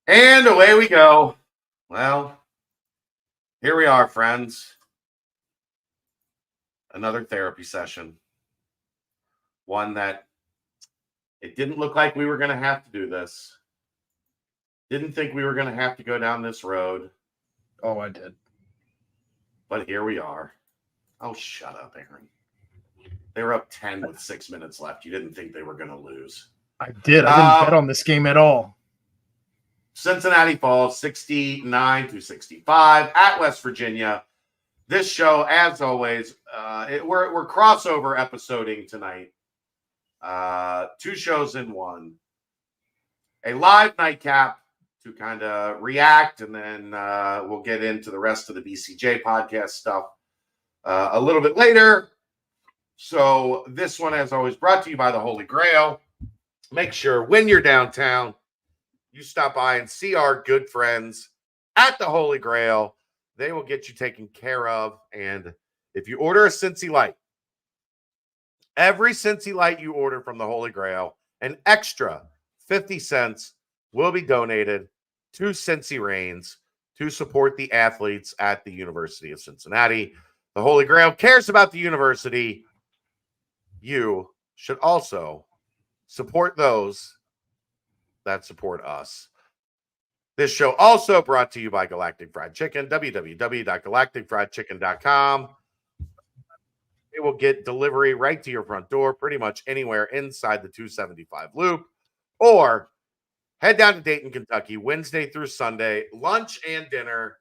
And away we go. Well, here we are, friends. Another therapy session. One that it didn't look like we were going to have to do this. Didn't think we were going to have to go down this road. Oh, I did. But here we are. Oh, shut up, Aaron. They were up 10 with 6 minutes left. You didn't think they were going to lose. I did. I didn't bet on this game at all. Cincinnati falls 69-65 at West Virginia. This show, as always, we're crossover episoding tonight. 2 shows in one. A live nightcap to kind of react, and then we'll get into the rest of the BCJ podcast stuff a little bit later. So this one, as always, brought to you by the Holy Grail. Make sure when you're downtown, you stop by and see our good friends at the Holy Grail. They will get you taken care of. And if you order a Cincy Light, every Cincy Light you order from the Holy Grail, an extra 50 cents will be donated to Cincy Reigns to support the athletes at the University of Cincinnati. The Holy Grail cares about the university. You should also support those that support us. This show also brought to you by Galactic Fried Chicken, www.galacticfriedchicken.com. It will get delivery right to your front door, pretty much anywhere inside the 275 loop, or head down to Dayton, Kentucky, Wednesday through Sunday, lunch and dinner.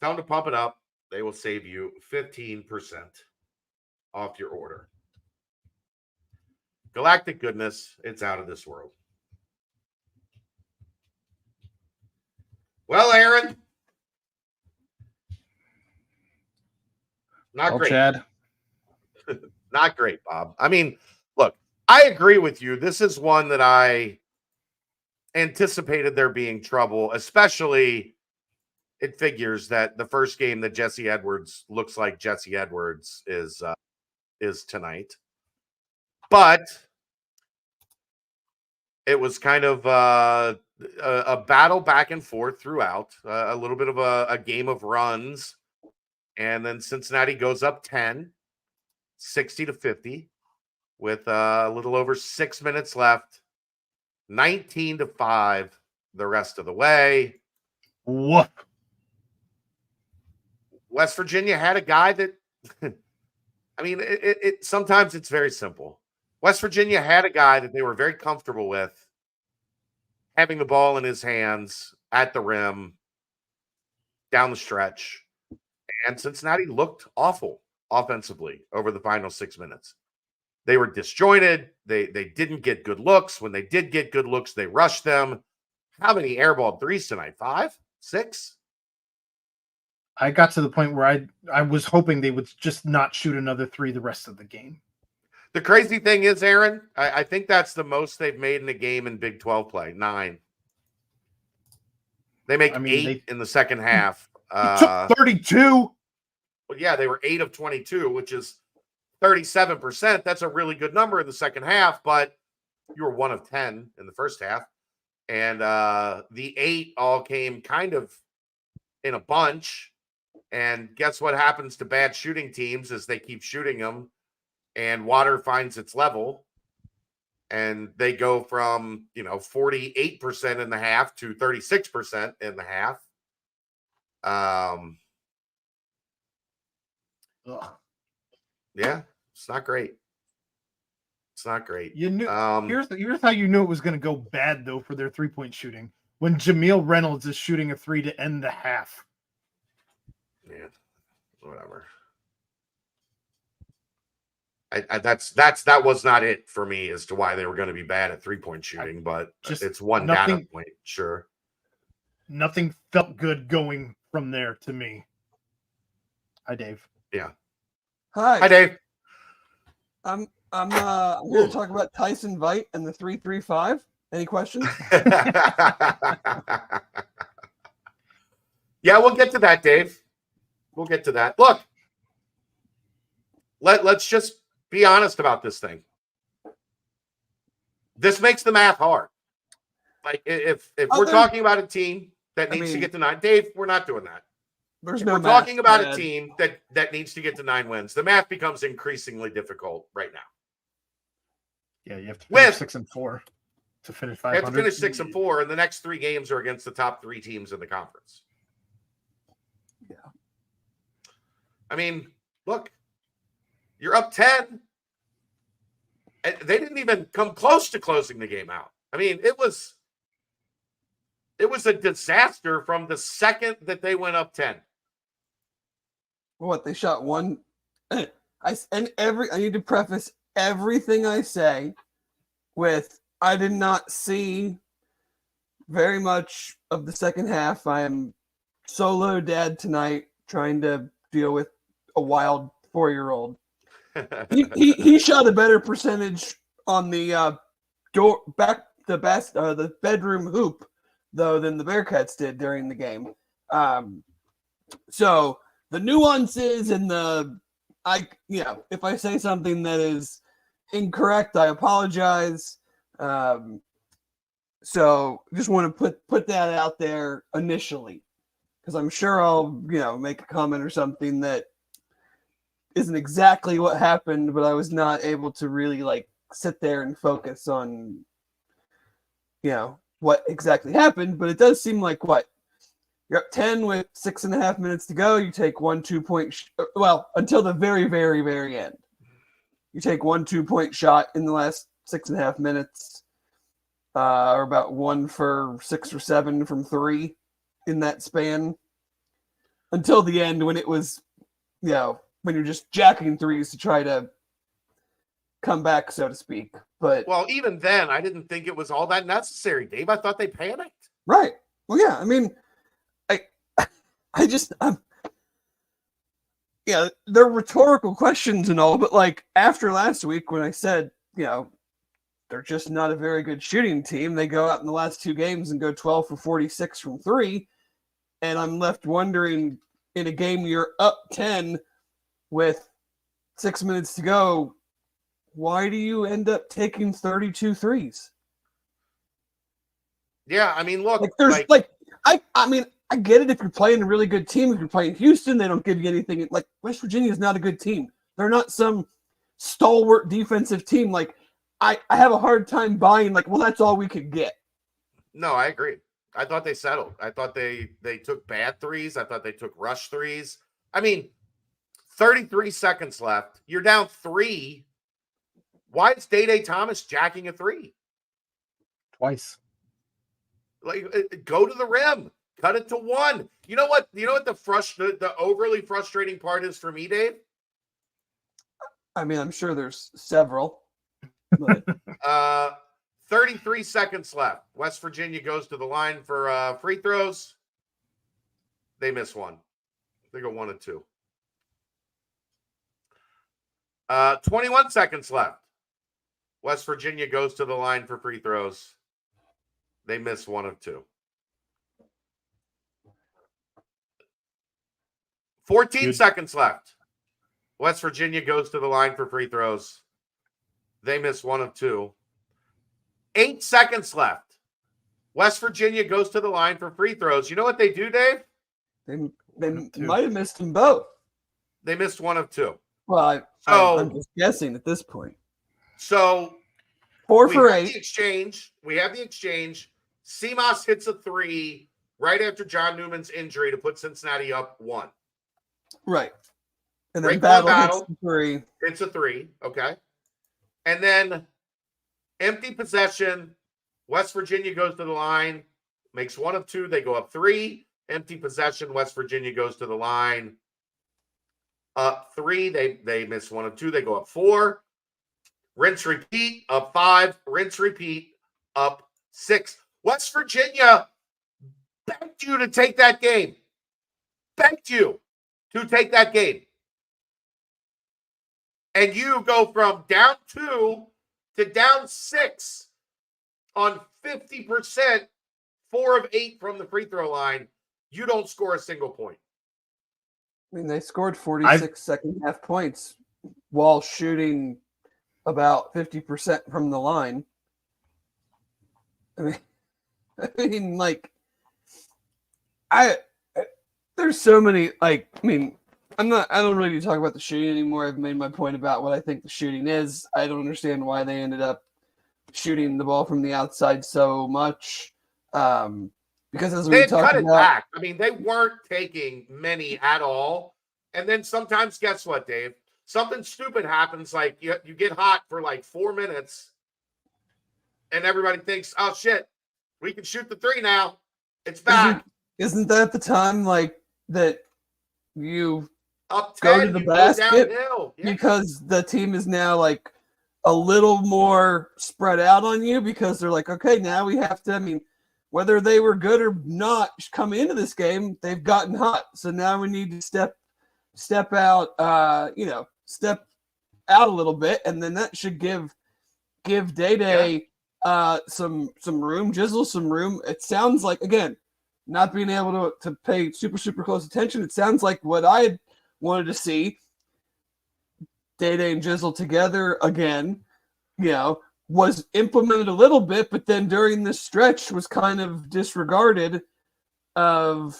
Tell them to pump it up. They will save you 15% off your order. Galactic goodness, it's out of this world. Well, Aaron, not great. Chad. Not great, Bob. I mean, look, I agree with you. This is one that I anticipated there being trouble, especially it figures that the first game that Jesse Edwards looks like Jesse Edwards is tonight. But it was kind of a battle back and forth throughout, a little bit of a game of runs. And then Cincinnati goes up 10, 60-50 with a little over 6 minutes left, 19-5 the rest of the way. What? West Virginia had a guy that, I mean, it sometimes it's very simple. West Virginia had a guy that they were very comfortable with having the ball in his hands at the rim down the stretch. And Cincinnati looked awful offensively over the final 6 minutes. They were disjointed. They didn't get good looks. When they did get good looks, they rushed them. How many airball threes tonight? 5? 6? I got to the point where I was hoping they would just not shoot another 3 the rest of the game. The crazy thing is, Aaron, I think that's the most they've made in a game in Big 12 play. 9. They make 8 in the second half. Took 32. Well, yeah, they were 8 of 22, which is 37%. That's a really good number in the second half, but you were 1 of 10 in the first half. And the 8 all came kind of in a bunch. And guess what happens to bad shooting teams is they keep shooting them and water finds its level. And they go from, 48% in the half to 36% in the half. Yeah, it's not great. It's not great. You knew. Here's how you knew it was going to go bad though for their 3-point shooting. When Jameel Reynolds is shooting a 3 to end the half. Yeah, whatever. That was not it for me as to why they were going to be bad at 3-point shooting, but it's one data point, sure. Nothing felt good going from there to me. Hi, Dave. Yeah. Hi. Hi, Dave. I'm here to talk about Tyson Veit and the 3-3-5. Any questions? Yeah, we'll get to that, Dave. We'll get to that. Look, let's just be honest about this thing. This makes the math hard. Like if Oh, we're there- talking about a team that I needs to mean- get to 9, Dave, we're not doing that. There's If no we're math, talking about a Brad. team that needs to get to 9 wins, the math becomes increasingly difficult right now. Yeah, you have to finish With 6-4 to finish They have 500. to finish 6-4, and the next 3 games are against the top 3 teams in the conference. Yeah. I mean, look, you're up 10. And they didn't even come close to closing the game out. I mean, it was a disaster from the second that they went up 10. What, they shot one? I need to preface everything I say with I did not see very much of the second half. I am solo dad tonight, trying to deal with a wild 4-year-old. He shot a better percentage on the the bedroom hoop though than the Bearcats did during the game. So the nuances and if I say something that is incorrect, I apologize. So just want to put that out there initially, because I'm sure I'll make a comment or something that isn't exactly what happened, but I was not able to really sit there and focus on what exactly happened. But it does seem like you're up 10 with 6.5 minutes to go. You take 1 2-point until the very, very, very end. You take 1 2-point shot in the last 6.5 minutes, or about 1 for 6 or 7 from 3 in that span, until the end when it was, when you're just jacking threes to try to come back, so to speak. But Well, even then, I didn't think it was all that necessary, Dave. I thought they panicked. right. Well, yeah. I mean, they're rhetorical questions and all, but after last week when I said, they're just not a very good shooting team, they go out in the last 2 games and go 12 for 46 from 3, and I'm left wondering, in a game you're up 10 with 6 minutes to go, why do you end up taking 32 threes? Yeah, I mean, look, I get it if you're playing a really good team. If you're playing Houston, they don't give you anything. West Virginia is not a good team. They're not some stalwart defensive team. I have a hard time buying, that's all we could get. No, I agree. I thought they settled. I thought they took bad threes. I thought they took rush threes. I mean, 33 seconds left. You're down 3. Why is Day Thomas jacking a 3? Twice. Go to the rim. Cut it to 1. You know what? The overly frustrating part is for me, Dave? I mean, I'm sure there's several. But 33 seconds left. West Virginia goes to the line for free throws. They miss 1. They go 1 and 2. 21 seconds left. West Virginia goes to the line for free throws. They miss 1 of 2. 14 seconds left. West Virginia goes to the line for free throws. They miss 1 of 2. 8 seconds left. West Virginia goes to the line for free throws. You know what they do, Dave? They might have missed them both. They missed 1 of 2. Well, I'm just guessing at this point. So 4 for 8. We have the exchange. Seamas hits a 3 right after John Newman's injury to put Cincinnati up 1. Right. And then Right, Battle hits the 3. It's a 3. Okay. And then empty possession. West Virginia goes to the line, makes 1 of 2. They go up 3. Empty possession. West Virginia goes to the line. Up 3. They miss 1 of 2. They go up 4. Rinse, repeat. Up 5. Rinse, repeat. Up 6. West Virginia begged you to take that game. Begged you to take that game. And you go from down 2 to down 6 on 50%, 4 of 8 from the free throw line. You don't score a single point. I mean, they scored 46 second half points while shooting about 50% from the line. I mean, I mean, like, there's so many, like, I mean, I don't really need to talk about the shooting anymore. I've made my point about what I think the shooting is. I don't understand why they ended up shooting the ball from the outside so much. Because as They we had talked cut it about, back. I mean, they weren't taking many at all. And then sometimes, guess what, Dave? Something stupid happens. Like you get hot for like 4 minutes, and everybody thinks, "Oh shit, we can shoot the three now. It's back." isn't that the time like that you Up go 10, to the you go basket downhill. Yeah. because the team is now like a little more spread out on you because they're like, okay, now we have to. I mean, whether they were good or not coming into this game, they've gotten hot. So now we need to step out. Step out a little bit, and then that should give Day some room, Jizzle some room. It sounds like, again, not being able to pay super close attention. It sounds like what I had wanted to see. Day and Jizzle together again, was implemented a little bit, but then during this stretch was kind of disregarded. So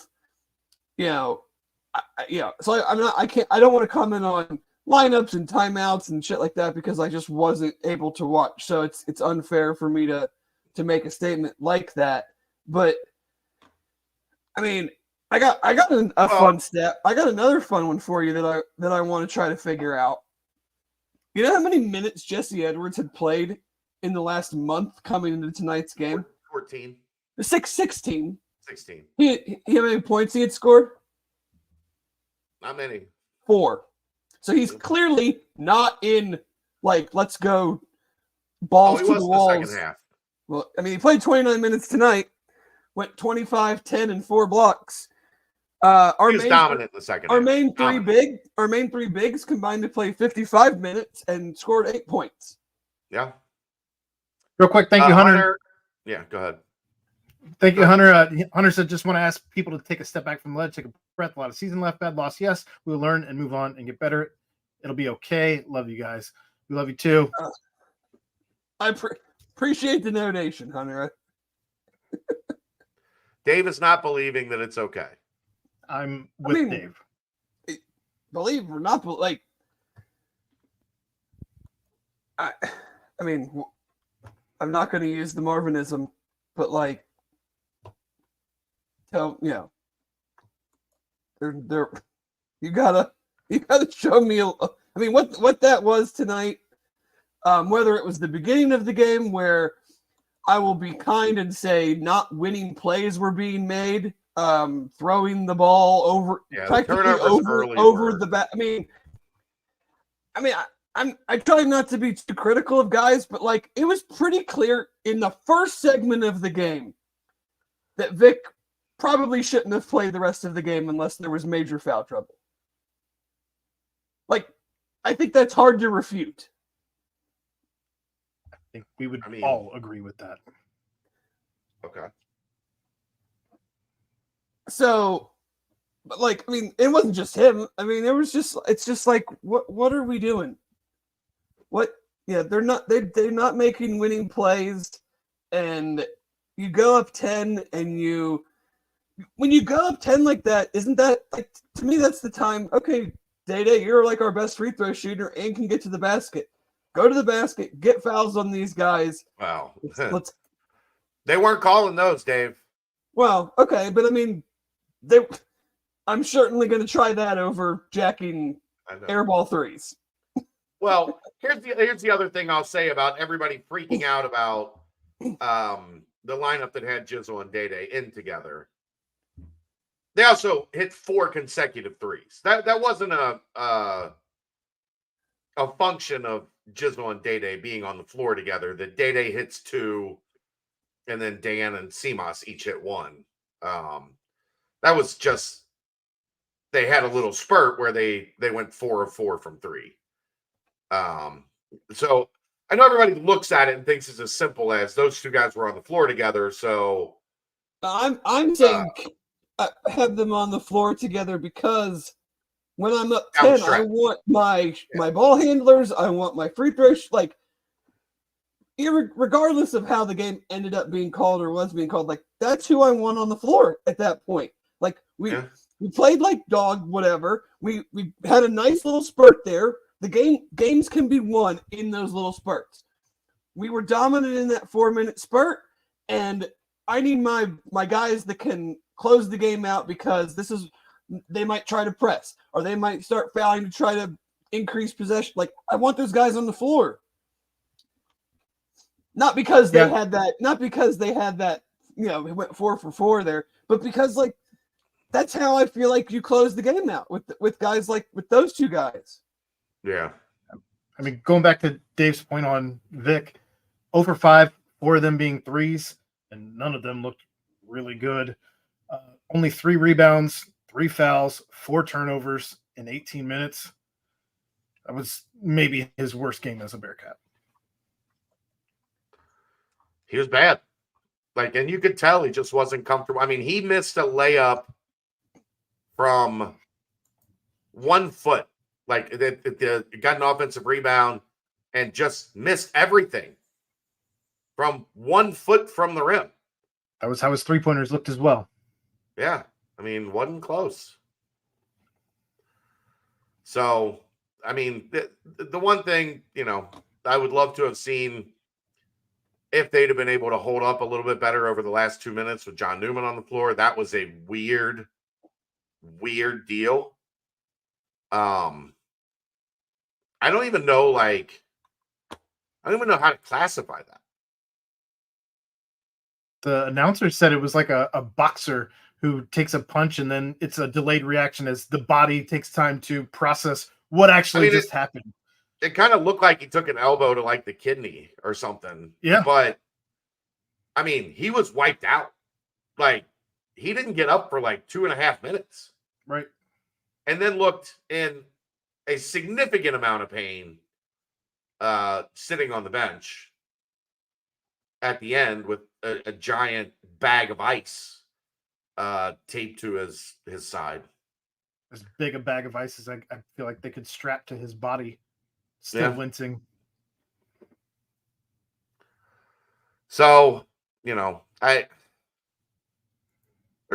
I don't want to comment on lineups and timeouts and shit like that because I just wasn't able to watch. So it's unfair for me to make a statement like that. But I mean, I got a fun stat. I got another fun one for you that I want to try to figure out. You know how many minutes Jesse Edwards had played in the last month coming into tonight's game? 14. 16. 16. How many points he had scored? Not many. 4. So he's clearly not in, like, let's go balls to the walls. The second half. Well, I mean, he played 29 minutes tonight, went 25, 10, and 4 blocks. He was dominant in the second half. Our main three bigs combined to play 55 minutes and scored 8 points. Yeah. Real quick, thank you, Hunter. Yeah, go ahead. Thank you, Hunter. Hunter said, just want to ask people to take a step back from the ledge, take a breath. A lot of season left, bad loss. Yes, we'll learn and move on and get better. It'll be okay. Love you guys. We love you too. I appreciate the donation, Hunter. Dave is not believing that it's okay. I'm with Dave. Believe or not, like, I mean, I'm not going to use the Marvinism, but like, you gotta show me. I mean, what that was tonight. Whether it was the beginning of the game where I will be kind and say not winning plays were being made, throwing the ball over, practically over the back. I mean, I try not to be too critical of guys, but like it was pretty clear in the first segment of the game that Vic probably shouldn't have played the rest of the game unless there was major foul trouble. Like, I think that's hard to refute. I think we would all agree with that. Okay. So, but like, I mean, it wasn't just him. I mean, it's just like, what are we doing? What? Yeah, they're not making winning plays, and you go up 10, and when you go up 10 like that, isn't that like, to me, that's the time? Okay, Day, you're like our best free throw shooter and can get to the basket. Go to the basket, get fouls on these guys. Wow. Let's They weren't calling those, Dave. Well, okay, but I mean, I'm certainly going to try that over jacking airball threes. Well, here's the other thing I'll say about everybody freaking out about the lineup that had Jizzle and Day in together. They also hit 4 consecutive threes. That wasn't a function of Jizzle and Day being on the floor together. That Day hits 2, and then Diana and Simas each hit 1. That was just they had a little spurt where they went 4 of 4 from 3. So I know everybody looks at it and thinks it's as simple as those 2 guys were on the floor together. So I'm saying have them on the floor together because when I'm up 10, I want my ball handlers, I want my free throw. Like, regardless of how the game ended up being called or was being called, like that's who I want on the floor at that point. Like we played like dog, whatever. We had a nice little spurt there. The games can be won in those little spurts. We were dominant in that 4-minute spurt, and I need my guys that can close the game out because they might try to press or they might start fouling to try to increase possession. Like I want those guys on the floor. Not because they had that, we went 4 for 4 there, but because like that's how I feel like you close the game out with guys like with those two guys. Yeah. I mean, going back to Dave's point on Vic, 0 for 5, 4 of them being threes, and none of them looked really good. Only 3 rebounds, 3 fouls, 4 turnovers in 18 minutes. That was maybe his worst game as a Bearcat. He was bad. And you could tell he just wasn't comfortable. I mean, he missed a layup from 1 foot. Got an offensive rebound and just missed everything from 1 foot from the rim. That was how his 3-pointers looked as well. Yeah. I mean, wasn't close. So, I mean, the one thing, I would love to have seen if they'd have been able to hold up a little bit better over the last 2 minutes with John Newman on the floor. That was a weird deal. I don't even know how to classify that. The announcer said it was like a boxer who takes a punch and then it's a delayed reaction as the body takes time to process what actually just happened. It kind of looked like he took an elbow to the kidney or something. Yeah. But I mean, he was wiped out. He didn't get up for 2.5 minutes. Right. And then looked in a significant amount of pain sitting on the bench at the end with a giant bag of ice taped to his side. As big a bag of ice as I feel like they could strap to his body. Still wincing. So, there's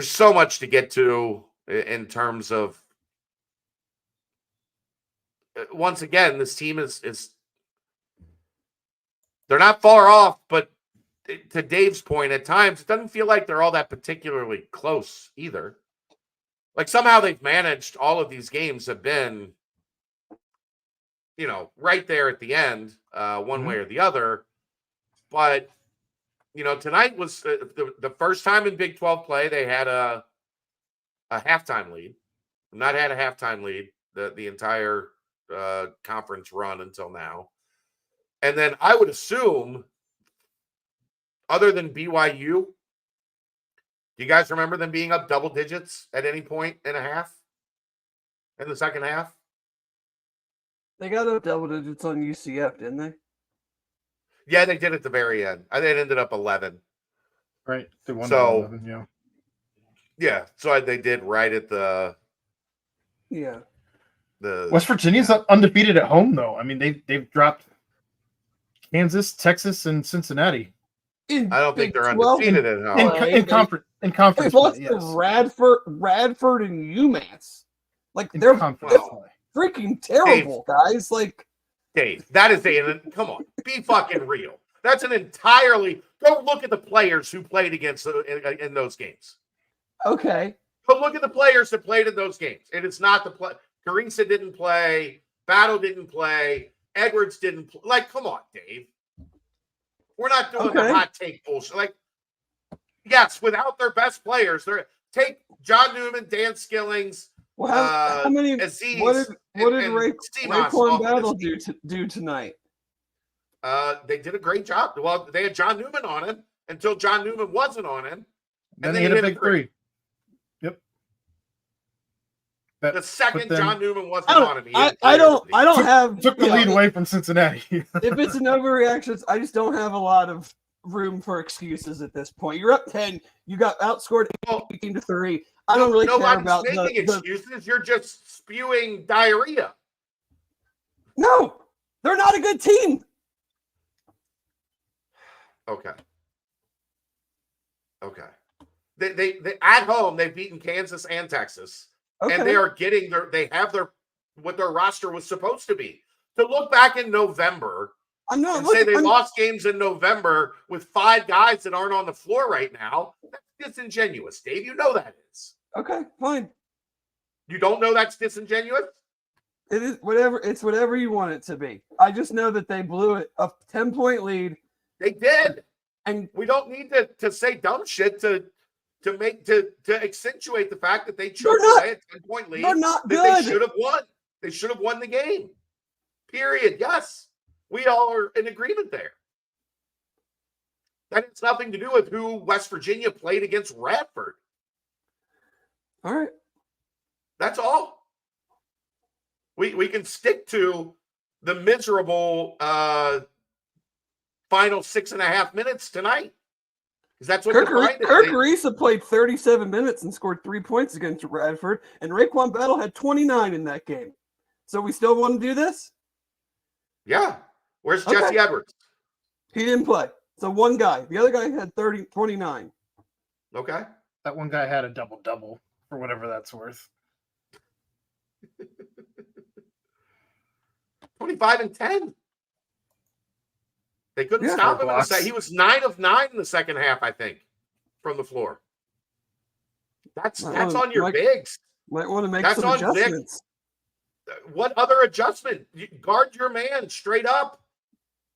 so much to get to in terms of, once again, this team is they're not far off, but to Dave's point, at times it doesn't feel like they're all that particularly close either. Somehow they've managed, all of these games have been, right there at the end, one way or the other. But, tonight was the first time in Big 12 play they had a halftime lead. Not had a halftime lead the entire conference run until now. And then I would assume, other than BYU, do you guys remember them being up double digits at any point in the second half? They got up double digits on UCF, didn't they? Yeah, they did at the very end. I think it ended up 11. Right. They won 11, yeah. Yeah, so they did right at the... Yeah. West Virginia's undefeated at home, though. I mean, they've dropped Kansas, Texas, and Cincinnati. I don't think they're undefeated at home. In conference play, yes. Radford, and UMass. They're freaking terrible, guys. Dave, that is come on, be fucking real. That's an entirely... Go look at the players who played against in those games. Okay. Go look at the players that played in those games. And it's not the play. Carissa didn't play. Battle didn't play. Edwards didn't play. Come on, Dave. We're not doing the hot take bullshit. Yes, without their best players, take John Newman, Dan Skillings. Well, how many? Aziz, what did Raekwon Battle do tonight? They did a great job. Well, they had John Newman on him until John Newman wasn't on him. And they hit a big three. Yep. The second John Newman wasn't on him. I don't have took the lead away from Cincinnati. If it's an overreaction, I just don't have a lot of room for excuses at this point. You're up 10. You got outscored 18-3. I don't really care about making excuses. You're just spewing diarrhea. No, they're not a good team. Okay. Okay. They at home, they've beaten Kansas and Texas. Okay. And they are getting they have what their roster was supposed to be. To look back in November say they lost games in November with 5 guys that aren't on the floor right now, that's disingenuous, Dave. You know that is. Okay, fine. You don't know that's disingenuous? It is whatever. It's whatever you want it to be. I just know that they blew it a 10-point lead. They did. And we don't need to say dumb shit to accentuate the fact that they chose away a 10-point lead. They're not good. They should have won. They should have won the game. Period. Yes. We all are in agreement there. That has nothing to do with who West Virginia played against Radford. All right. That's all. We can stick to the miserable final 6.5 minutes tonight. Because that's what Kirk Arisa played 37 minutes and scored 3 points against Radford, and Raekwon Battle had 29 in that game. So we still want to do this? Yeah. Where's Jesse Edwards? He didn't play. So one guy. The other guy had 29. Okay. That one guy had a double-double for whatever that's worth. 25 and 10. They couldn't stop him. He was 9 of 9 in the second half, I think, from the floor. That's on your bigs. Might want to make some adjustments. What other adjustment? Guard your man straight up.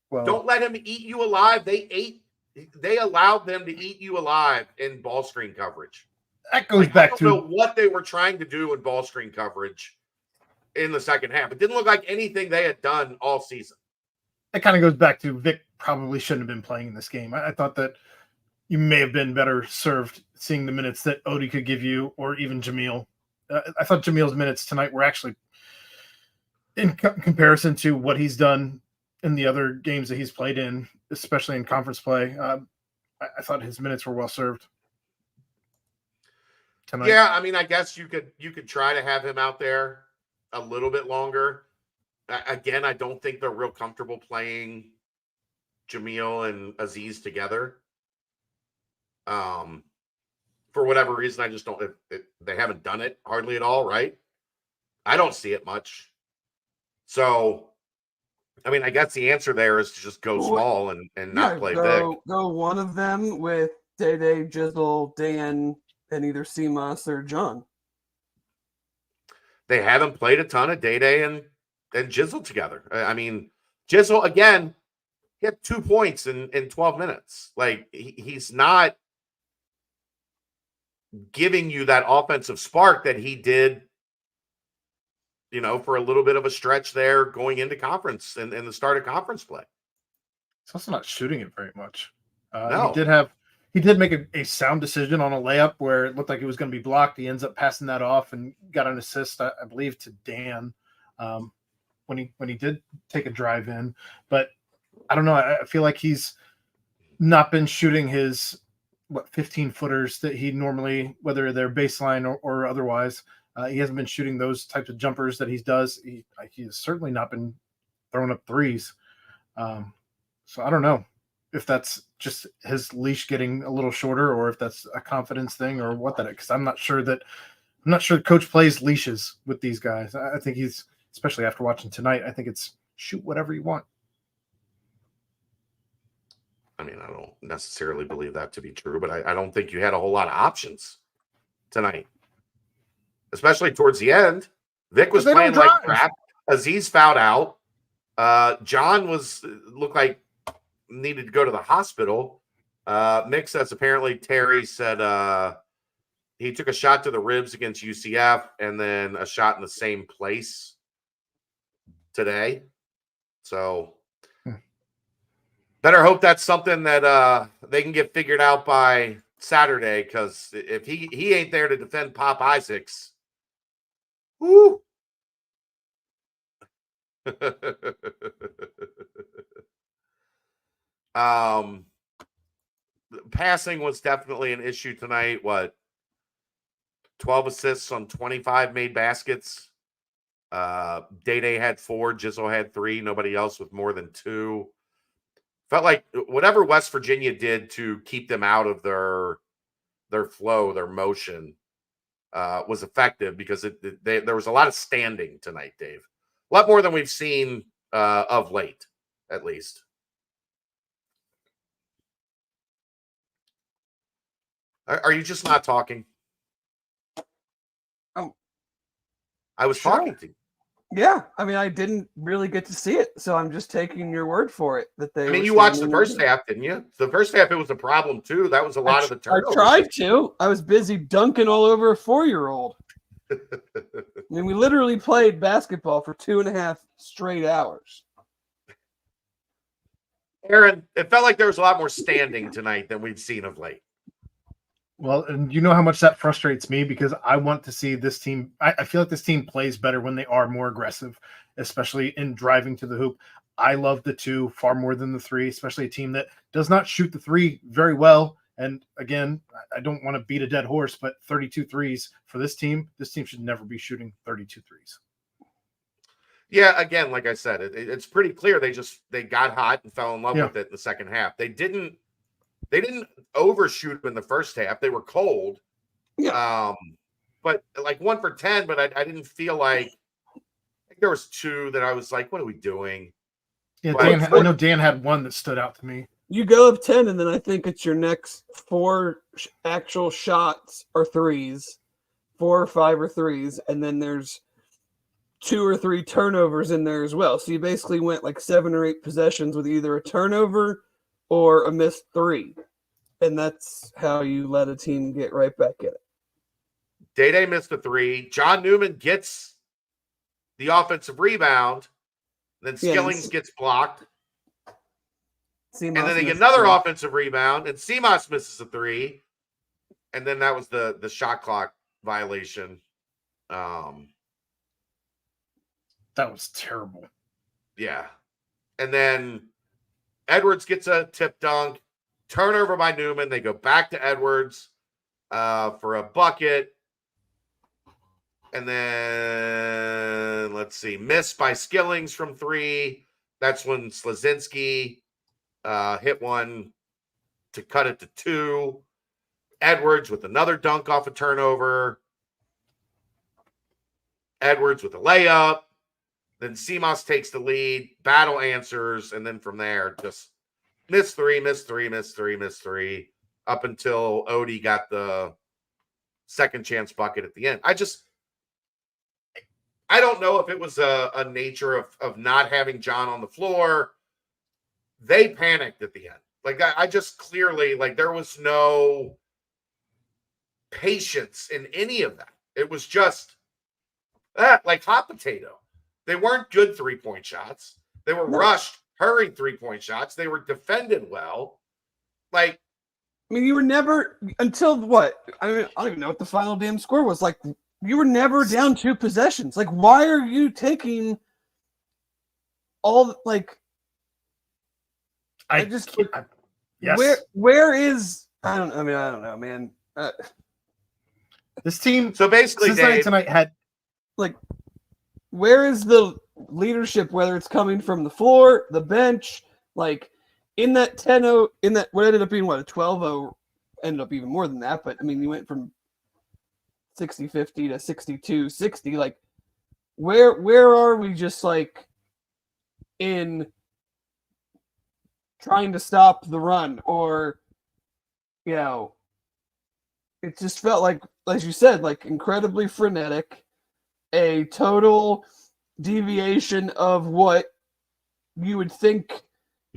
Well, don't let him eat you alive. They allowed them to eat you alive in ball screen coverage. That goes back to I don't know what they were trying to do in ball screen coverage in the second half. It didn't look like anything they had done all season. It kind of goes back to Vic probably shouldn't have been playing in this game. I thought that you may have been better served seeing the minutes that Odie could give you, or even Jamil. I thought Jamil's minutes tonight were actually, in comparison to what he's done in the other games that he's played in, especially in conference play, I thought his minutes were well served tonight. Yeah, I mean, I guess you could try to have him out there a little bit longer. Again, I don't think they're real comfortable playing Jamil and Aziz together. For whatever reason, I just don't. They haven't done it hardly at all, right? I don't see it much. So, I mean, I guess the answer there is to just go small and not play big. Go one of them with Day, Jizzle, Dan, and either Seamus or John. They haven't played a ton of Day and Jizzle together. I mean, Jizzle, again, he had 2 points in 12 minutes. Like, he's not giving you that offensive spark that he did, for a little bit of a stretch there going into conference and the start of conference play. He's also not shooting it very much. No. He did make a sound decision on a layup where it looked like it was going to be blocked. He ends up passing that off and got an assist, I believe, to Dan when he did take a drive in. But I don't know. I feel like he's not been shooting his 15-footers that he normally, whether they're baseline or otherwise. He hasn't been shooting those types of jumpers that he does. He has certainly not been throwing up threes. So I don't know if that's just his leash getting a little shorter or if that's a confidence thing or what that is. Because I'm not sure coach plays leashes with these guys. I think he's, especially after watching tonight, I think it's shoot whatever you want. I mean, I don't necessarily believe that to be true, but I don't think you had a whole lot of options tonight. Especially towards the end. Vic was playing like crap. Aziz fouled out. John looked like needed to go to the hospital. Mick says apparently Terry said he took a shot to the ribs against UCF and then a shot in the same place today. So better hope that's something that they can get figured out by Saturday, because if he ain't there to defend Pop Isaacs, whoo. Passing was definitely an issue tonight. 12 assists on 25 made baskets. Day had 4, Jizzle had 3, nobody else with more than 2. Felt like whatever West Virginia did to keep them out of their flow, their motion, was effective because there was a lot of standing tonight, Dave. A lot more than we've seen of late, at least. Are you just not talking? Oh, I was sure. talking to you. Yeah, I mean, I didn't really get to see it, so I'm just taking your word for it that they. I mean, you watched the first half, didn't you? The first half, it was a problem too. That was a lot of the turnovers. I tried to. I was busy dunking all over a 4-year-old. I mean, we literally played basketball for 2.5 straight hours. Aaron, it felt like there was a lot more standing tonight than we've seen of late. Well, and you know how much that frustrates me because I want to see this team. I feel like this team plays better when they are more aggressive, especially in driving to the hoop. I love the 2 far more than the 3, especially a team that does not shoot the 3 very well. And again, I don't want to beat a dead horse, but 32 threes for this team should never be shooting 32 threes. Yeah, again, like I said, it's pretty clear they got hot and fell in love with it in the second half. They didn't overshoot in the first half. They were cold. Yeah. But like 1 for 10, but I didn't feel like there was 2 that I was like, what are we doing? Yeah, I know Dan had 1 that stood out to me. You go up 10, and then I think it's your next 4 actual shots or threes, 4 or 5 or threes, and then there's 2 or 3 turnovers in there as well. So you basically went like 7 or 8 possessions with either a turnover or a missed 3. And that's how you let a team get right back in it. Day missed a 3. John Newman gets the offensive rebound. Then Skillings gets blocked. And then they get another offensive rebound, and Seamas misses a 3. And then that was the shot clock violation. That was terrible. Yeah. And then Edwards gets a tip dunk, turnover by Newman. They go back to Edwards for a bucket. And then, let's see, miss by Skillings from 3. That's when Slazinski hit one to cut it to 2. Edwards with another dunk off a turnover. Edwards with a layup. Then Seamas takes the lead. Battle answers. And then from there, just miss 3, miss 3, miss 3, miss 3. Up until Odie got the second chance bucket at the end. I don't know if it was a nature of not having John on the floor. They panicked at the end. Like, I just clearly, like, there was no patience in any of that. It was just like hot potato. They weren't good 3-point shots. They were rushed, hurried 3-point shots. They were defended well. Like, I mean, you were never until what? I mean, I don't even know what the final damn score was. Like, you were never down 2 possessions. Like, why are you taking all like? Yes. Where is? I don't know, man. This team. So basically, Dave, tonight had like, where is the leadership? Whether it's coming from the floor, the bench, like in that 10-0, in that what ended up being what a 12-0, ended up even more than that. But I mean, you went from 60-50 to 62-60. Like, where are we just like in trying to stop the run, or it just felt like, as you said, like incredibly frenetic, a total deviation of what you would think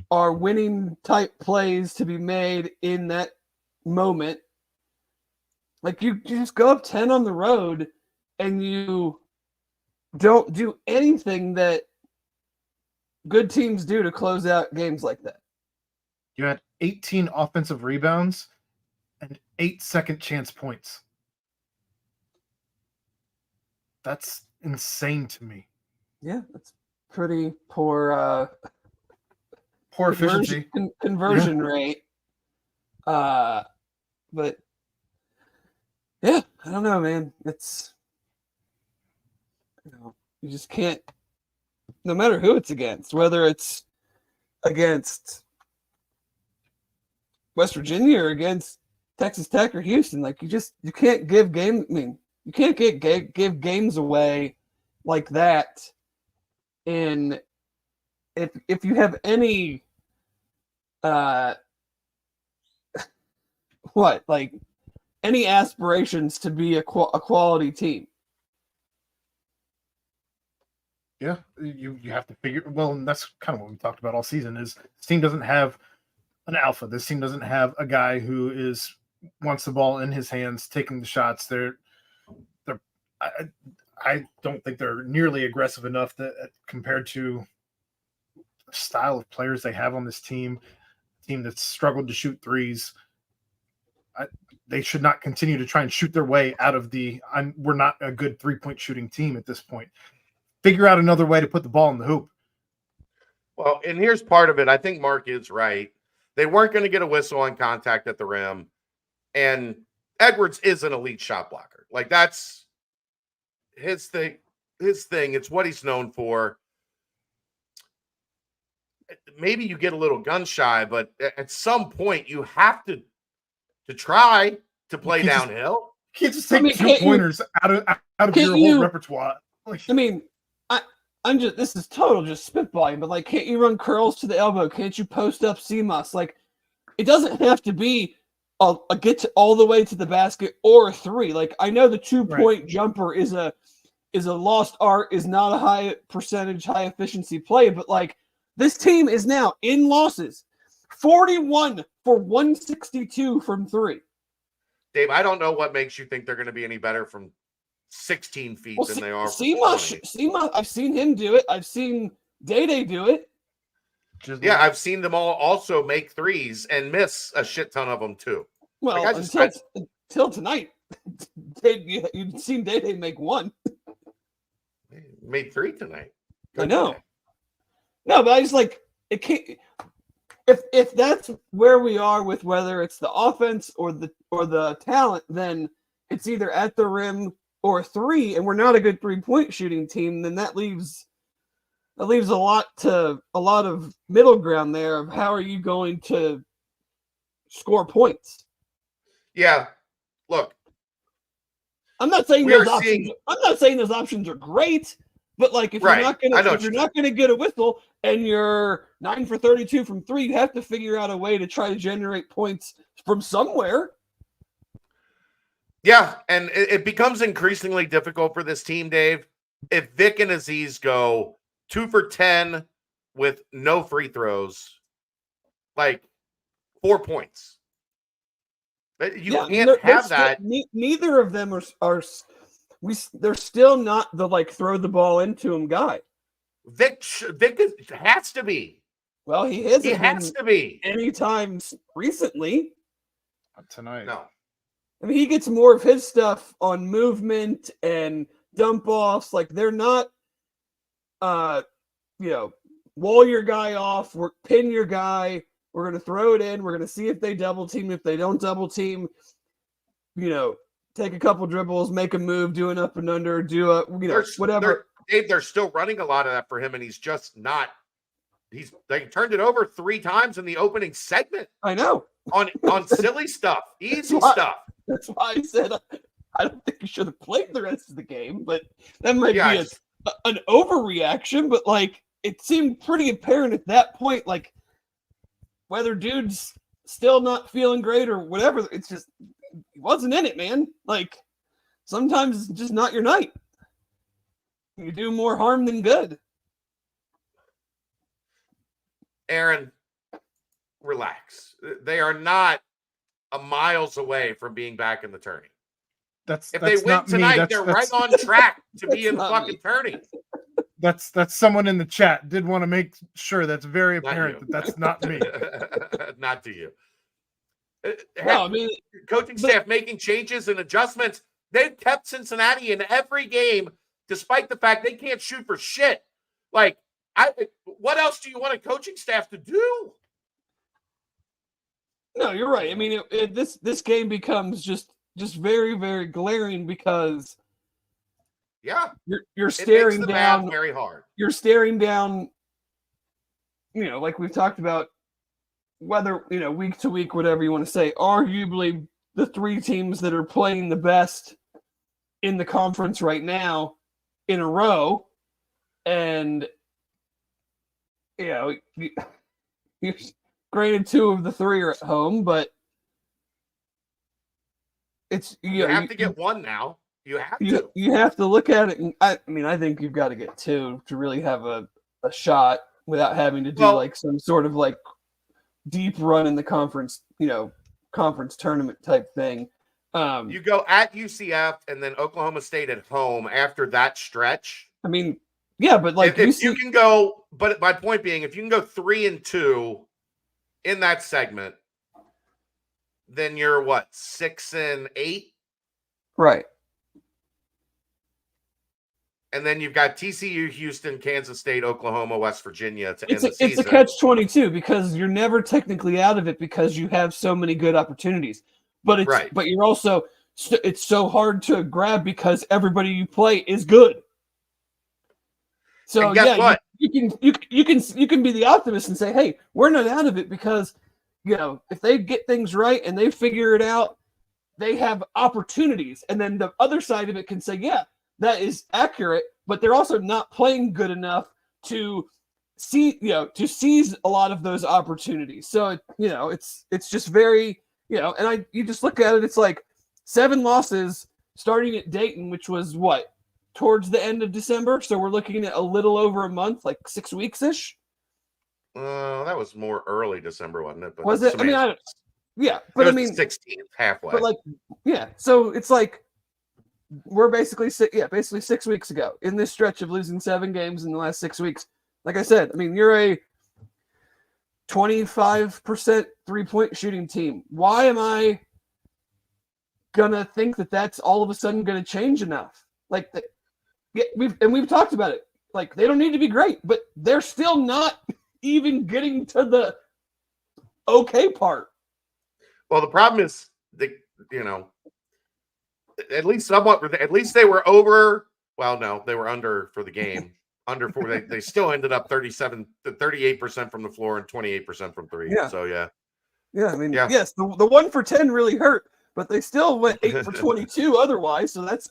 are winning type plays to be made in that moment. Like, you just go up 10 on the road and you don't do anything that good teams do to close out games like that. You had 18 offensive rebounds and 8 second chance points. That's insane to me. Yeah, that's pretty poor efficiency. Conversion rate. But yeah, I don't know, man. It's, you just can't, no matter who it's against, whether it's against West Virginia or against Texas Tech or Houston. Like you can't give you can't give games away like that. And if you have any any aspirations to be a quality team. Yeah, you have to figure. Well, and that's kind of what we talked about all season. Is this team doesn't have an alpha. This team doesn't have a guy who wants the ball in his hands, taking the shots. I don't think they're nearly aggressive enough that compared to the style of players they have on this team that's struggled to shoot threes. They should not continue to try and shoot their way out of we're not a good 3-point shooting team at this point. Figure out another way to put the ball in the hoop. Well, and here's part of it. I think Mark is right. They weren't going to get a whistle on contact at the rim. And Edwards is an elite shot blocker. Like, that's his thing. It's what he's known for. Maybe you get a little gun shy, but at some point you have to try to play downhill. You can't just take 2 pointers out of your whole repertoire. I mean, this is total just spitballing, but like, can't you run curls to the elbow? Can't you post up CMOS? Like, it doesn't have to be a get to all the way to the basket or a three. Like, I know the 2-point jumper is a lost art, is not a high percentage, high efficiency play, but like, this team is now in losses, 41 for 162 from three. Dave, I don't know what makes you think they're going to be any better from 16 feet than they are. Sema, I've seen him do it. I've seen Day do it. Yeah, I've seen them all also make threes and miss a shit ton of them too. Well, like until tonight, you've seen Day make one. Made 3 tonight. I know. No, but I just like it. Can't. If that's where we are with whether it's the offense or the talent, then it's either at the rim or 3, and we're not a good 3-point shooting team. Then that leaves a lot of middle ground there of how are you going to score points. Yeah, look, I'm not saying those options are great, but like if you're not gonna get a whistle and you're 9 for 32 from 3, you have to figure out a way to try to generate points from somewhere. Yeah, and it becomes increasingly difficult for this team, Dave. If Vic and Aziz go 2 for 10 with no free throws, like 4 points. You can't have that. Neither of them are they're still not the like throw the ball into him guy. Vic has to be. Well, he has to be anytime recently. Not tonight. No. I mean, he gets more of his stuff on movement and dump offs. Like, they're not, wall your guy off, pin your guy. We're going to throw it in. We're going to see if they double team. If they don't double team, take a couple dribbles, make a move, do an up and under, whatever. Dave, they're still running a lot of that for him, and he's just not. They turned it over 3 times in the opening segment. I know. On silly stuff, easy stuff. That's why I said I don't think he should have played the rest of the game, but that might be an overreaction. But like, it seemed pretty apparent at that point, like whether dude's still not feeling great or whatever, it's just he wasn't in it, man. Like sometimes it's just not your night. You do more harm than good. Aaron, relax. They are not a miles away from being back in the tourney. If they win tonight, they're right on track to be in the fucking tourney. That's someone in the chat did want to make sure that's very apparent that's not me. Not to you. No, I mean, coaching staff making changes and adjustments. They've kept Cincinnati in every game, despite the fact they can't shoot for shit. Like, what else do you want a coaching staff to do? No, you're right. I mean, this game becomes just very, very glaring because you're staring down very hard. You're staring down, like we've talked about whether, week to week, whatever you want to say, arguably the three teams that are playing the best in the conference right now in a row. And, granted, two of the three are at home, but it's you have to get one now. You have to. You have to look at it. And I think you've got to get two to really have a shot without having to do some sort of deep run in the conference, conference tournament type thing. You go at UCF and then Oklahoma State at home after that stretch. I mean, yeah, but if you can go, but my point being, if you can go 3-2 in that segment, then you're what, 6-8? Right. And then you've got TCU, Houston, Kansas State, Oklahoma, West Virginia to end the season. It's a catch-22 because you're never technically out of it because you have so many good opportunities. But but you're also, it's so hard to grab because everybody you play is good. So and guess what? You can be the optimist and say, hey, we're not out of it because if they get things right and they figure it out, they have opportunities. And then the other side of it can say, yeah, that is accurate, but they're also not playing good enough to seize a lot of those opportunities. So it's just very, and you just look at it, it's 7 losses starting at Dayton, which was what, towards the end of December. So we're looking at a little over a month, 6 weeks ish. That was more early December, wasn't it? But was it? Yeah, but it was 16th, halfway. But so it's we're basically 6 weeks ago in this stretch of losing 7 games in the last 6 weeks. Like I said, you're a 25% 3-point shooting team. Why am I gonna think that that's all of a sudden gonna change enough? We've talked about it. They don't need to be great, but they're still not even getting to the okay part. Well, the problem is at least somewhat. At least they were over. Well, no, they were under for the game. Under 4. They still ended up 38% from the floor and 28% from 3. Yeah. So yeah. Yes, the 1 for 10 really hurt, but they still went 8 for 22 otherwise. So that's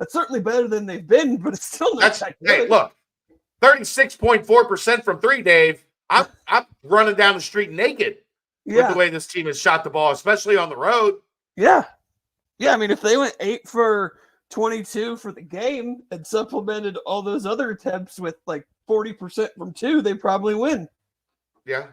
certainly better than they've been, but it's still not that good. Hey, look, 36.4% from 3, Dave. I'm running down the street naked with the way this team has shot the ball, especially on the road. Yeah. Yeah, if they went 8 for 22 for the game and supplemented all those other attempts with 40% from 2, they probably win. Yeah.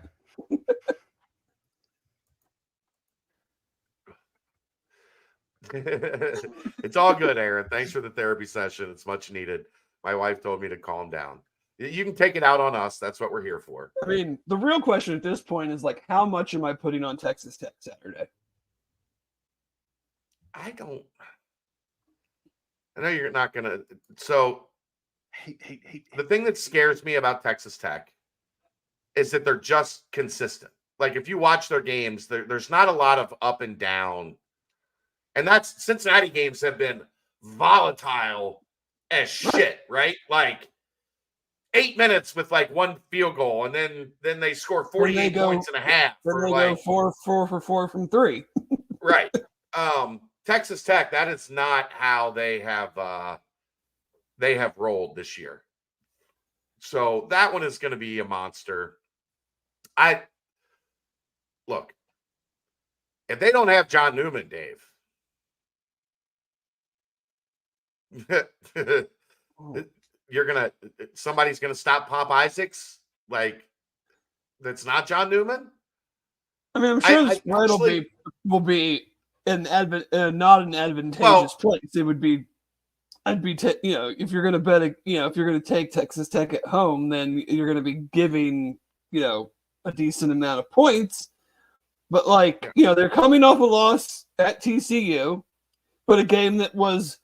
It's all good, Aaron. Thanks for the therapy session. It's much needed. My wife told me to calm down. You can take it out on us. That's what we're here for. The real question at this point is how much am I putting on Texas Tech Saturday? I know you're not going to. So the thing that scares me about Texas Tech is that they're just consistent. If you watch their games, there's not a lot of up and down. And that's Cincinnati games have been volatile as shit, right? 8 minutes with 1 field goal, and then they score 48 points in a half. Then they go 4 for 4 from 3. Right. Texas Tech, that is not how they have rolled this year. So that one is going to be a monster. Look, if they don't have John Newman, Dave, somebody's gonna stop Pop Isaacs. That's not John Newman. I'm sure the spread will be not an advantageous place. It would be. If you're gonna bet, if you're gonna take Texas Tech at home, then you're gonna be giving, a decent amount of points. But they're coming off a loss at TCU, but a game that was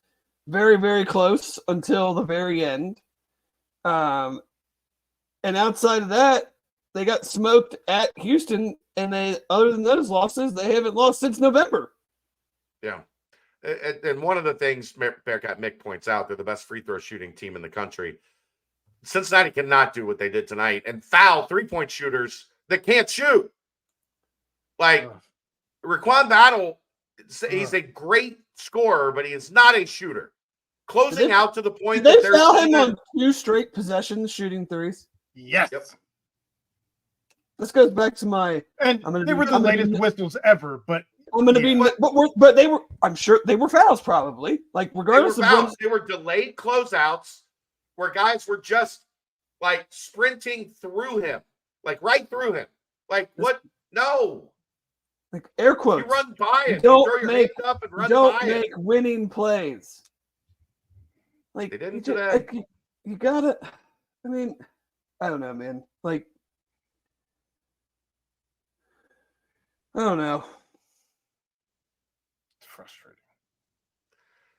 very, very close until the very end. And outside of that, they got smoked at Houston, and other than those losses, they haven't lost since November. Yeah. And one of the things Bearcat Mick points out, they're the best free throw shooting team in the country. Cincinnati cannot do what they did tonight and foul 3-point shooters that can't shoot. Like Raquan Battle, he's a great scorer, but he is not a shooter. Closing out to the point Did that they there's foul him on 2 straight possessions shooting threes? Yes. Yep. This goes back to my. And they were the latest whistles ever, but I'm going to be, but they were. I'm sure they were fouls, probably. Like regardless of when they were delayed closeouts, where guys were just like sprinting through him, like right through him. Like what? No. Like air quotes. You run by it. Don't you throw your make, hands up and run don't by make it. winning plays. Like they didn't today. Like, you gotta. I mean, I don't know, man. Like, I don't know. It's frustrating.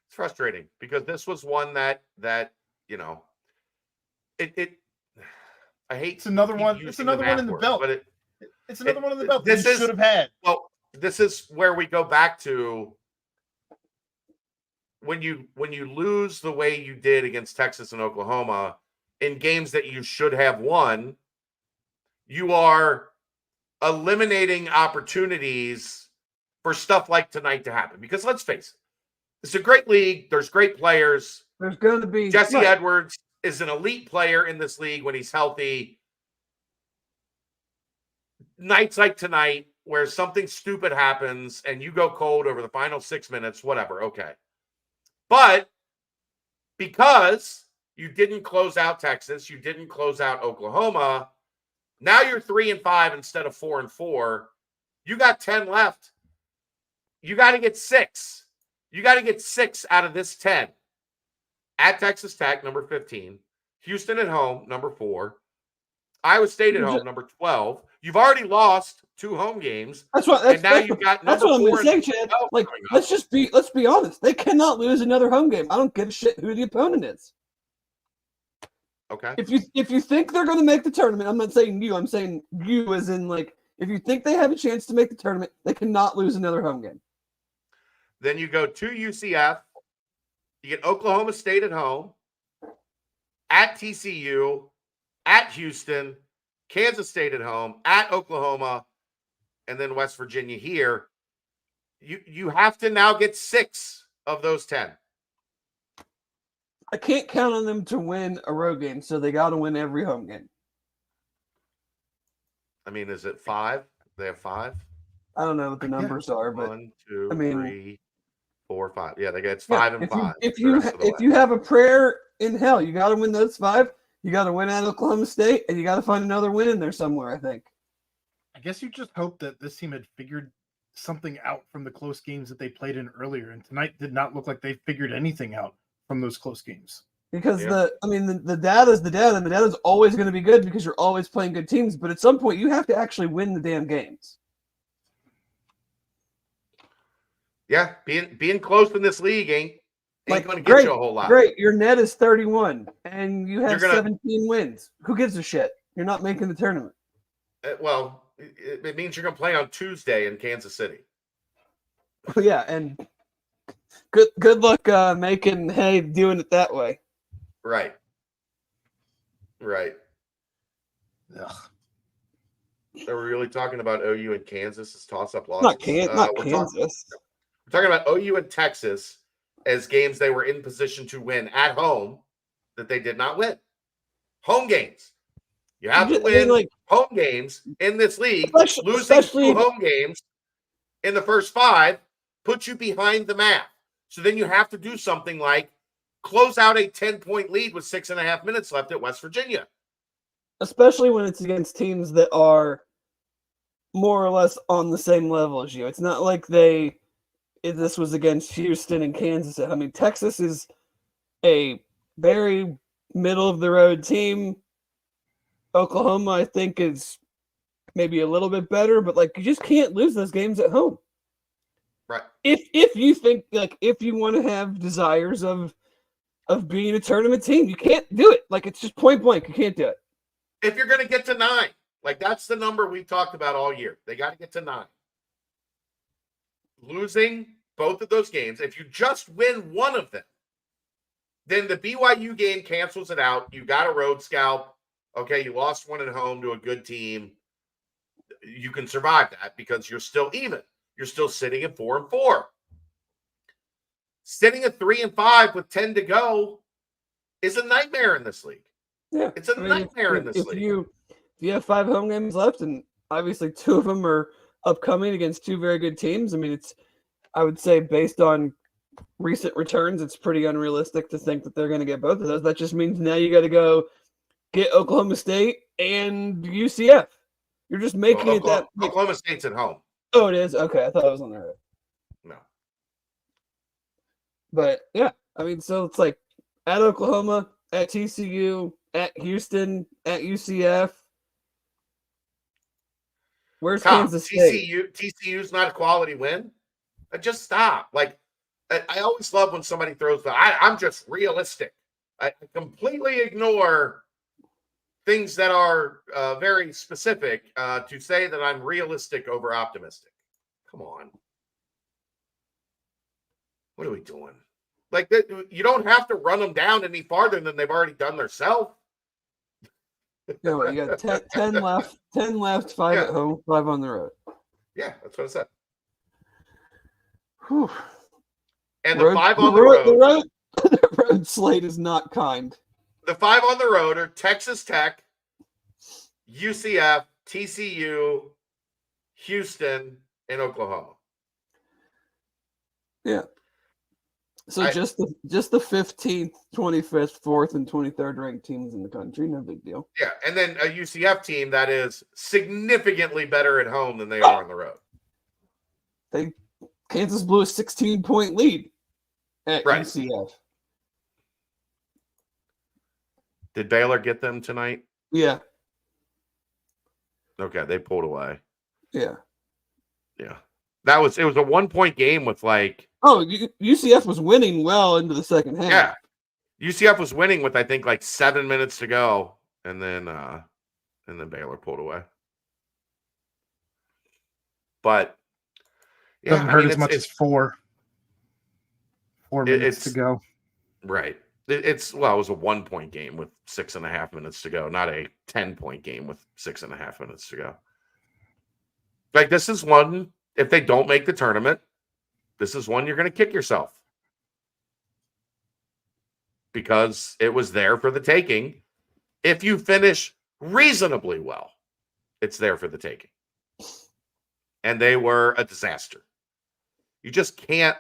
It's frustrating because this was one that you know, it. I hate. It's another one. It's another one in the belt. But it's another one in the belt. This should have had. Well, this is where we go back to when you lose the way you did against Texas and Oklahoma in games that you should have won. You are eliminating opportunities for stuff like tonight to happen. Because let's face it, it's a great league. There's great players. There's going to be Jesse Edwards is an elite player in this league when he's healthy. Nights like tonight where something stupid happens and you go cold over the final 6 minutes, whatever, okay. But because you didn't close out Texas, you didn't close out Oklahoma, now you're 3-5 instead of 4-4. You got 10 left. You got to get 6. You got to get 6 out of this 10. At Texas Tech, number 15. Houston at home, number 4. Iowa State at home, number 12. You've already lost 2 home games. That's what. And now you've got that's number what I'm 4 saying, Chad. Like, let's be honest. They cannot lose another home game. I don't give a shit who the opponent is. Okay. If you think they're going to make the tournament, I'm not saying you. I'm saying you, as in like, if you think they have a chance to make the tournament, they cannot lose another home game. Then you go to UCF. You get Oklahoma State at home, at TCU, at Houston, Kansas State at home, at Oklahoma, and then West Virginia here. You have to now get 6 of those 10. I can't count on them to win a road game, so they got to win every home game. I mean, is it 5? They have 5? I don't know what the numbers are, but 1, 2, I mean, 3, 4, 5. Yeah, it's 5 and 5. If you have a prayer in hell, you got to win those 5. You got to win at Oklahoma State, and you got to find another win in there somewhere, I think. I guess you just hope that this team had figured something out from the close games that they played in earlier, and tonight did not look like they figured anything out from those close games. Because the data is the data, and the data is always going to be good because you're always playing good teams. But at some point, you have to actually win the damn games. Yeah, being close in this league ain't going to get you a whole lot. Great, your net is 31, and you have 17 wins. Who gives a shit? You're not making the tournament. Well, it means you're going to play on Tuesday in Kansas City. Yeah, and good luck doing it that way. Right. Ugh. So we're really talking about OU and Kansas as toss-up losses? Not Kansas. We're talking about OU and Texas as games they were in position to win at home that they did not win. Home games. You have to win home games in this league. Losing 2 home games in the first 5 puts you behind the math. So then you have to do something like close out a 10-point lead with 6.5 minutes left at West Virginia. Especially when it's against teams that are more or less on the same level as you. It's not like this was against Houston and Kansas. I mean, Texas is a very middle-of-the-road team. Oklahoma, I think, is maybe a little bit better, but you just can't lose those games at home. Right. If you think if you want to have desires of being a tournament team, you can't do it. It's just point blank. You can't do it. If you're going to get to 9, that's the number we've talked about all year. They got to get to 9. Losing both of those games, if you just win one of them, then the BYU game cancels it out. You got a road scalp. Okay, you lost one at home to a good team. you can survive that because you're still even. You're still sitting at 4-4. Sitting at 3-5 with 10 to go is a nightmare in this league. Yeah, it's a nightmare in this league. If you have 5 home games left, and obviously 2 of them are upcoming against 2 very good teams. I mean, I would say based on recent returns, it's pretty unrealistic to think that they're going to get both of those. That just means now you got to go get Oklahoma State and UCF. You're just making it that Oklahoma State's at home. Oh, it is? Okay, I thought it was on the road. No. But yeah, I mean, so it's like at Oklahoma, at TCU, at Houston, at UCF. Where's Kansas State? TCU's not a quality win. Just stop. Like, I always love when somebody throws I'm just realistic. I completely ignore things that are very specific to say that I'm realistic over optimistic. Come on. What are we doing? Like, you don't have to run them down any farther than they've already done themselves. No, you got 10 left, 5 at home, 5 on the road. Yeah, that's what I said. Whew. And the 5 on the road. The road slate is not kind. The 5 on the road are Texas Tech, UCF, TCU, Houston, and Oklahoma. Yeah. So just the 15th, 25th, 4th, and 23rd ranked teams in the country. No big deal. Yeah, and then a UCF team that is significantly better at home than they are on the road. Kansas blew a 16-point lead at UCF. Did Baylor get them tonight? Yeah. Okay, they pulled away. Yeah. Yeah. It was a 1-point game with like UCF was winning well into the second half. Yeah. UCF was winning with I think like 7 minutes to go, and then Baylor pulled away. But yeah, doesn't hurt as much as 4 minutes to go. Right. It was a 1-point game with 6.5 minutes to go, not a 10-point game with 6.5 minutes to go. Like, this is one, if they don't make the tournament, this is one you're going to kick yourself. Because it was there for the taking. If you finish reasonably well, it's there for the taking. And they were a disaster. You just can't.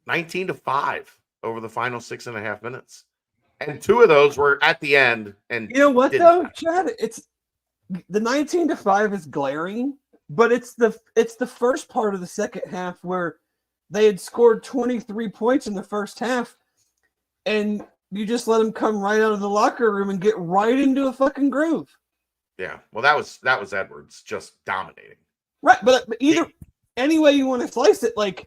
19-5 over the final 6.5 minutes. And 2 of those were at the end. And you know what, though, Chad? It's the 19-5 is glaring, but it's the first part of the second half where they had scored 23 points in the first half, and you just let them come right out of the locker room and get right into a fucking groove. Yeah, well, that was Edwards just dominating. Right, but either any way you want to slice it, like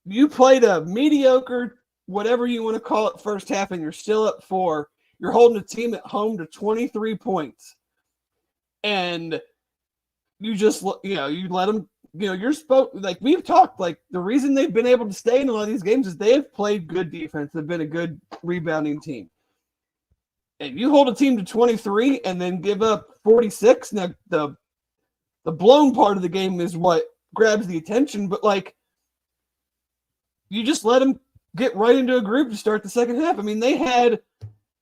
you played a mediocre, whatever you want to call it, first half, and you're still up 4. You're holding a team at home to 23 points, and you just you let them. You're supposed, like we've talked, like the reason they've been able to stay in a lot of these games is they have played good defense. They've been a good rebounding team. And you hold a team to 23 and then give up 46. Now the blown part of the game is what grabs the attention, but like you just let them get right into a groove to start the second half. I mean, they had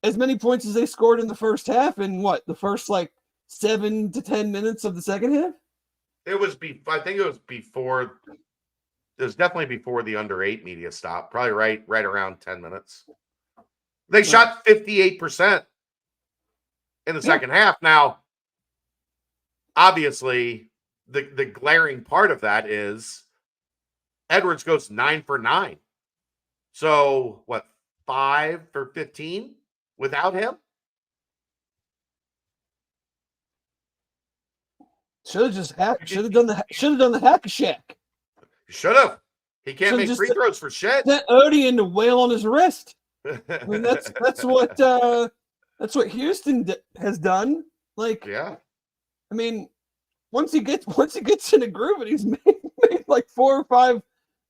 as many points as they scored in the first half in the first like 7 to 10 minutes of the second half. I think it was before. It was definitely before the under 8 media stop. Probably right around 10 minutes. They shot 58% in the second half. Now, obviously, the glaring part of that is Edwards goes 9 for 9. So what? 5 for 15 without him. Should have done the hack-a-shack. Should have. He can't make free throws for shit. That Odie into wail on his wrist. I mean, that's what Houston has done. Like, yeah. I mean, once he gets in a groove and he's made like 4 or 5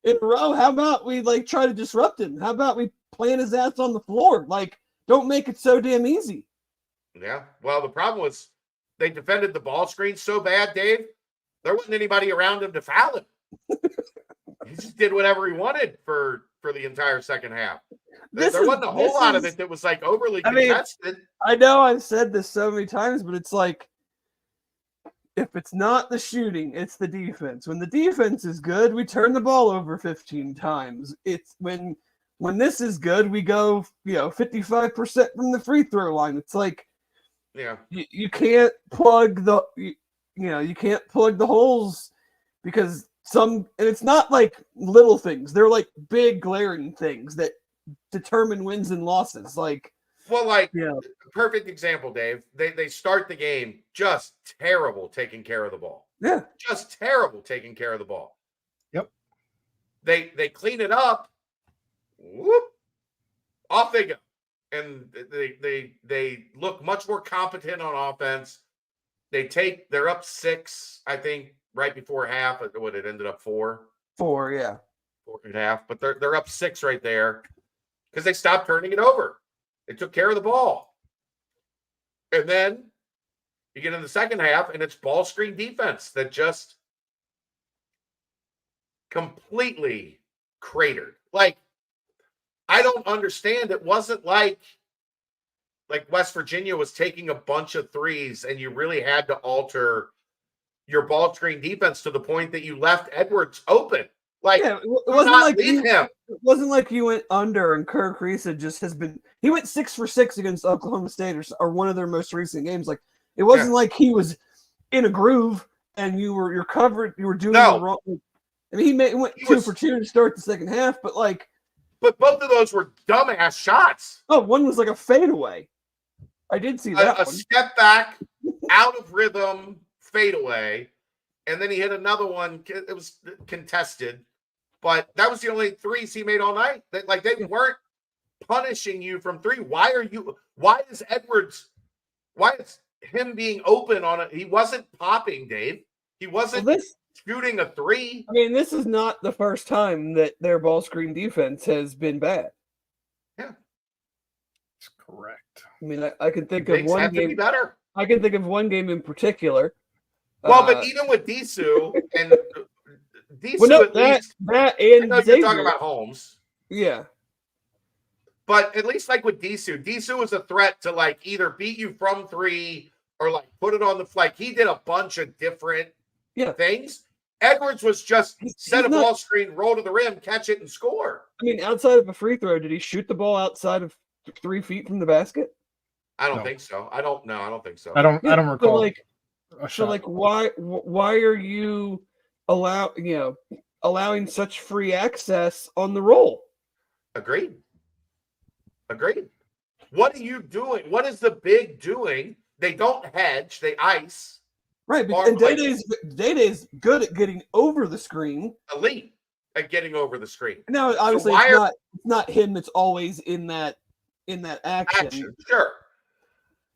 in a row, how about we like try to disrupt him? How about we plant his ass on the floor? Like, don't make it so damn easy. Yeah. Well, the problem was they defended the ball screen so bad, Dave, there wasn't anybody around him to foul him. He just did whatever he wanted for the entire second half. There wasn't a whole lot of it that was like overly contested. I know I've said this so many times, but it's like, if it's not the shooting, it's the defense. When the defense is good, we turn the ball over 15 times. It's when this is good, we go 55% from the free throw line. It's like, you can't plug the you can't plug the holes because and it's not like little things. They're like big glaring things that determine wins and losses. Perfect example, Dave. They start the game just terrible taking care of the ball. Yeah. Just terrible taking care of the ball. Yep. They clean it up. Whoop. Off they go. And they look much more competent on offense. They're up 6, I think, right before half. What it ended up 4. 4, yeah. 4.5. But they're up 6 right there because they stopped turning it over. They took care of the ball. And then you get in the second half, and it's ball screen defense that just completely cratered. Like, I don't understand. It wasn't like West Virginia was taking a bunch of threes and you really had to alter your ball screen defense to the point that you left Edwards open. It wasn't like you went under and Kirk Risa he went 6 for 6 against Oklahoma State or one of their most recent games. Like, it wasn't like he was in a groove and you're covered. You were doing the wrong. I mean, he went 2 for 2 to start the second half, but both of those were dumbass shots. Oh, one was like a fadeaway. I did see that. A step back, out of rhythm, fadeaway. And then he hit another one. It was contested. But that was the only threes he made all night. They weren't punishing you from 3. Why is him being open on it? He wasn't popping, Dave. He wasn't shooting a 3. I mean, this is not the first time that their ball screen defense has been bad. Yeah. That's correct. I mean, I can think of one game. Better. I can think of one game in particular. Well, but even with Disu and Disu, well, no, at least that and I know you're talking about Holmes. Yeah. But at least like with Disu was a threat to like either beat you from 3 or like put it on the flank. He did a bunch of different things. Edwards was just set a ball screen, roll to the rim, catch it, and score. I mean, outside of a free throw, did he shoot the ball outside of 3 feet from the basket? I don't think so. I don't think so. I don't recall. Why are you allowing such free access on the roll? Agreed. What are you doing? What is the big doing? They don't hedge, they ice. Right, and Day-Day's good at getting over the screen. Elite at getting over the screen. Now, obviously, it's not him that's always in that action.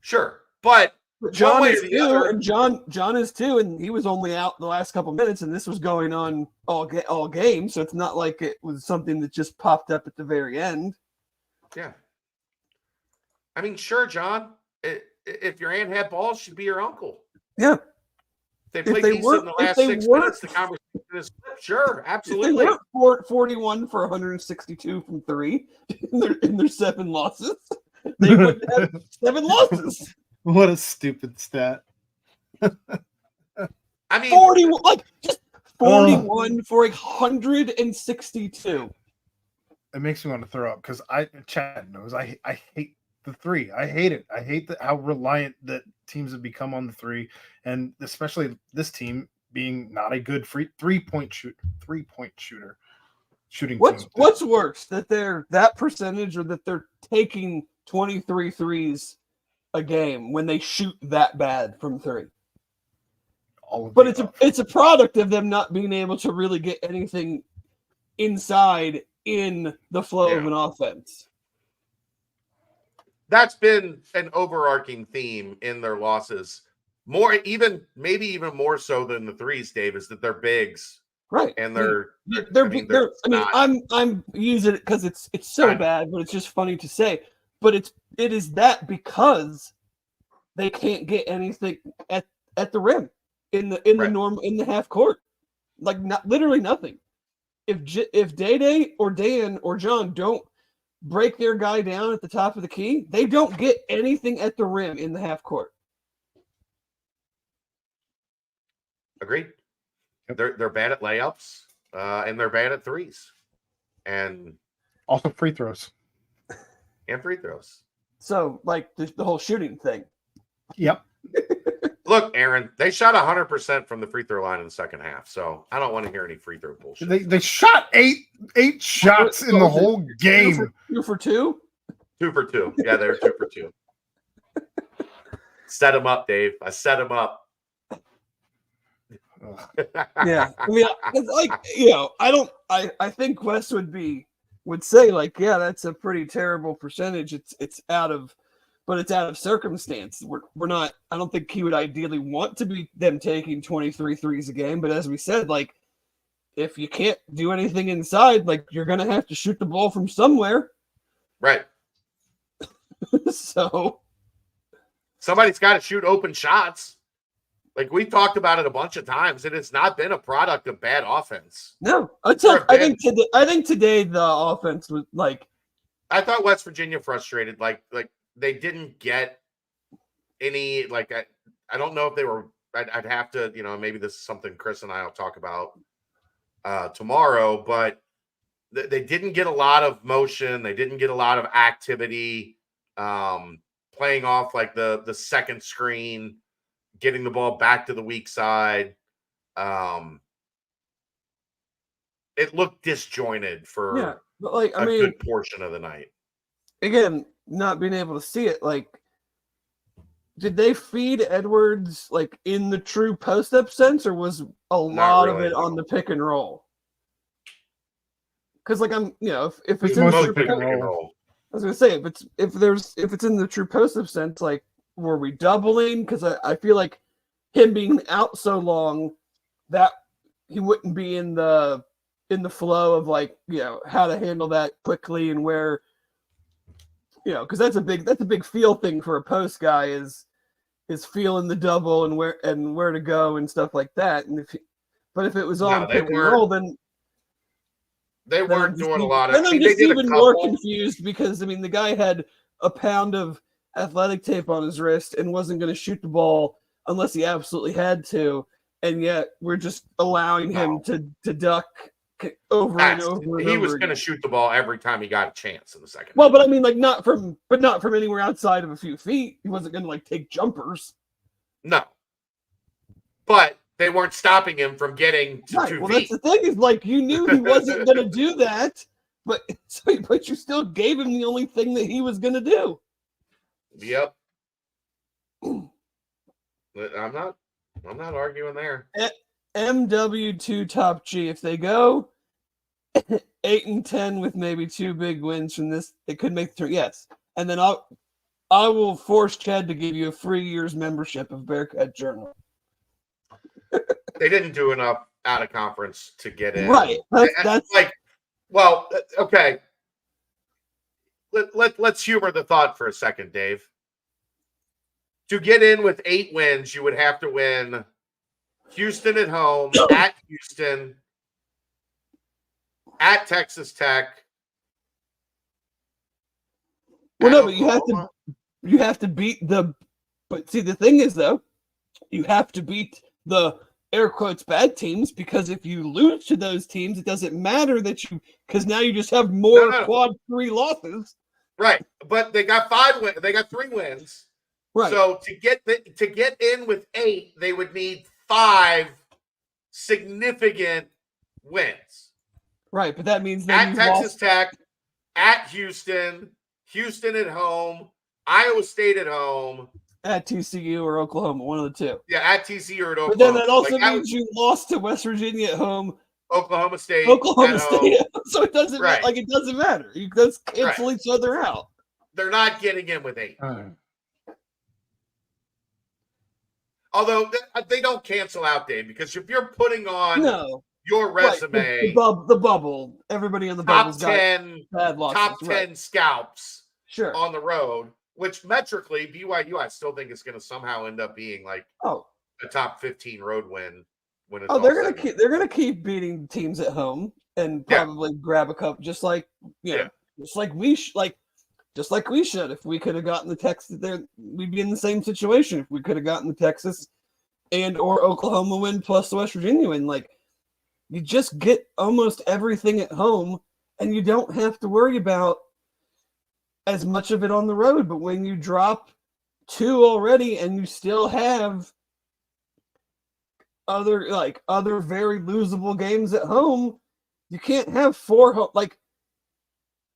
Sure. But John is too, and John is too, and he was only out the last couple minutes, and this was going on all game, so it's not like it was something that just popped up at the very end. Yeah. I mean, sure, John. If your aunt had balls, she'd be your uncle. Yeah. They played decent in the last 6 minutes. The conversation is sure, absolutely. If they weren't 41 for 162 from 3 in their 7 losses, they would have 7 losses. What a stupid stat. I mean, 41 for 162. It makes me want to throw up because Chad knows I hate the 3. I hate it. I hate how reliant that teams have become on the 3, and especially this team being not a good three-point shooter. What's worse, that they're that percentage or that they're taking 23 threes a game when they shoot that bad from 3? But it's a product of them not being able to really get anything inside in the flow of an offense. That's been an overarching theme in their losses. Maybe even more so than the 3s, Dave, is that they're bigs. Right. And I'm using it because it's so bad, but it's just funny to say. But it is that because they can't get anything at the rim in the half court, like literally nothing. If Day or Dan or John don't break their guy down at the top of the key, they don't get anything at the rim in the half court. Agreed. They're bad at layups, and they're bad at threes, and also free throws. And free throws. So, like the whole shooting thing. Yep. Look, Aaron, they shot 100% from the free throw line in the second half, so I don't want to hear any free throw bullshit. They shot eight shots in the whole game. 2 for 2? 2 for 2. Yeah, they were 2 for 2. Set him up, Dave. I set him up. Yeah, I mean, it's like, you know, I think Wes would say like, yeah, that's a pretty terrible percentage. It's out of circumstance. We're not. I don't think he would ideally want to be them taking 23 threes a game. But as we said, like, if you can't do anything inside, like, you're gonna have to shoot the ball from somewhere. Right. So somebody's got to shoot open shots. Like, we talked about it a bunch of times, and it's not been a product of bad offense. No, I think today the offense was like. I thought West Virginia frustrated. Like they didn't get any. Like, I don't know if they were. I'd have to, you know, maybe this is something Chris and I will talk about tomorrow. But they didn't get a lot of motion. They didn't get a lot of activity. Playing off like the second screen. Getting the ball back to the weak side. It looked disjointed for a good portion of the night. Again, not being able to see it, like, did they feed Edwards like in the true post-up sense, or was a lot of it on the pick and roll? Because, like, I'm, you know, if it's in the true pick and roll, I was gonna say if it's in the true post-up sense, like, were we doubling? Because I feel like him being out so long that he wouldn't be in the flow of, like, you know, how to handle that quickly and where, you know, because that's a big feel thing for a post guy is feeling the double and where to go and stuff like that. And if it was on pick and roll, then they weren't doing a lot of. And I'm just even more confused because, I mean, the guy had a pound of athletic tape on his wrist and wasn't going to shoot the ball unless he absolutely had to, and yet we're just allowing him to duck over and over. He was going to shoot the ball every time he got a chance in the second. Well, but I mean, like, not from anywhere outside of a few feet. He wasn't going to, like, take jumpers. No, but they weren't stopping him from getting to 2 feet. Well, that's the thing, is, like, you knew he wasn't going to do that, but you still gave him the only thing that he was going to do. Yep. I'm not arguing there. MW2 Top G. If they go 8-10 with maybe 2 big wins from this, it could make 3. Yes, and then I will force Chad to give you a free year's membership of Bearcat Journal. They didn't do enough out of conference to get in. Right. That's like, well, okay. Let's humor the thought for a second, Dave. To get in with 8 wins, you would have to win Houston at home, at Houston, at Texas Tech. Well, no, but you have to beat the. But see, the thing is, though, you have to beat the air quotes bad teams, because if you lose to those teams, it doesn't matter because now you just have more quad 3 losses. Right, but they got 5 wins. They got 3 wins. Right. So to get in with 8, they would need 5 significant wins. Right, but that means at Texas Tech, at Houston at home, Iowa State at home, at TCU or Oklahoma, one of the two. Yeah, at TCU or at Oklahoma. But then that also means you lost to West Virginia at home, Oklahoma State. So it doesn't it doesn't matter. You just cancel each other out. They're not getting in with 8. Although they don't cancel out, Dave, because if you're putting on your resume, the bubble, everybody in the bubble top 10 scalps on the road, which metrically BYU, I still think is going to somehow end up being like Oh, a top 15 road win when it's oh, all they're said gonna and keep they're gonna keep beating teams at home and Yeah. probably grab a cup, just like Yeah. just like we should. If we could have gotten the Texas, there we'd be in the same situation. If we could have gotten the Texas and or Oklahoma win plus the West Virginia win, like you just get almost everything at home, and you don't have to worry about as much of it on the road. But when you drop 2 already, and you still have other very losable games at home, you can't have 4 home. Like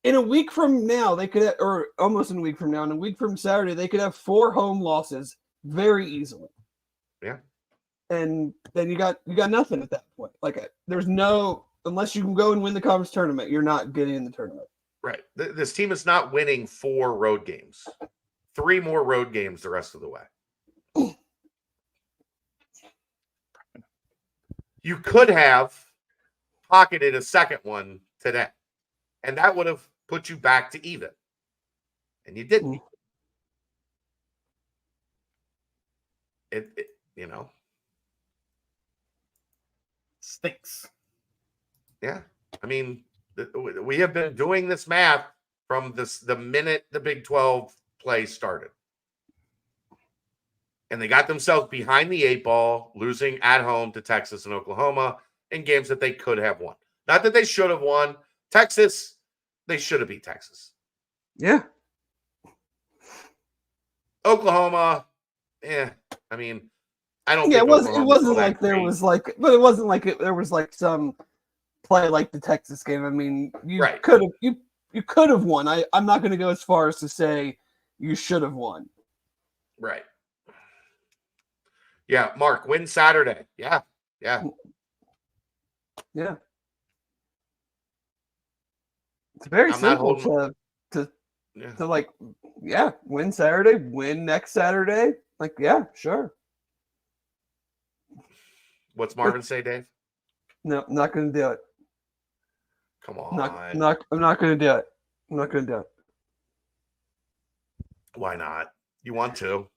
in a week from now, they could or almost in a week from now, in a week from Saturday, they could have 4 home losses very easily. Yeah. And then you got nothing at that point. Like there's no, unless you can go and win the conference tournament, you're not getting in the tournament. Right. This team is not winning 4 road games. 3 more road games the rest of the way. You could have pocketed a second one today, and that would have put you back to even. And you didn't. It you know. Stinks. Yeah. I mean, we have been doing this math from the minute the Big 12 play started. And they got themselves behind the 8 ball, losing at home to Texas and Oklahoma in games that they could have won. Not that they should have won. Texas, they should have beat Texas. Yeah. Oklahoma, I mean, I don't Yeah, think it wasn't like there was like, but it wasn't like there was like some play like the Texas game. I mean, you could have you could have won. I'm not going to go as far as to say you should have won. Right. Yeah, Mark, win Saturday. Yeah. Yeah. It's very simple to like, win Saturday, win next Saturday. Like, yeah, sure. What's Marvin say, Dave? No, I'm not going to do it. Come on. I'm not going to do it. I'm not going to do it. Why not? You want to.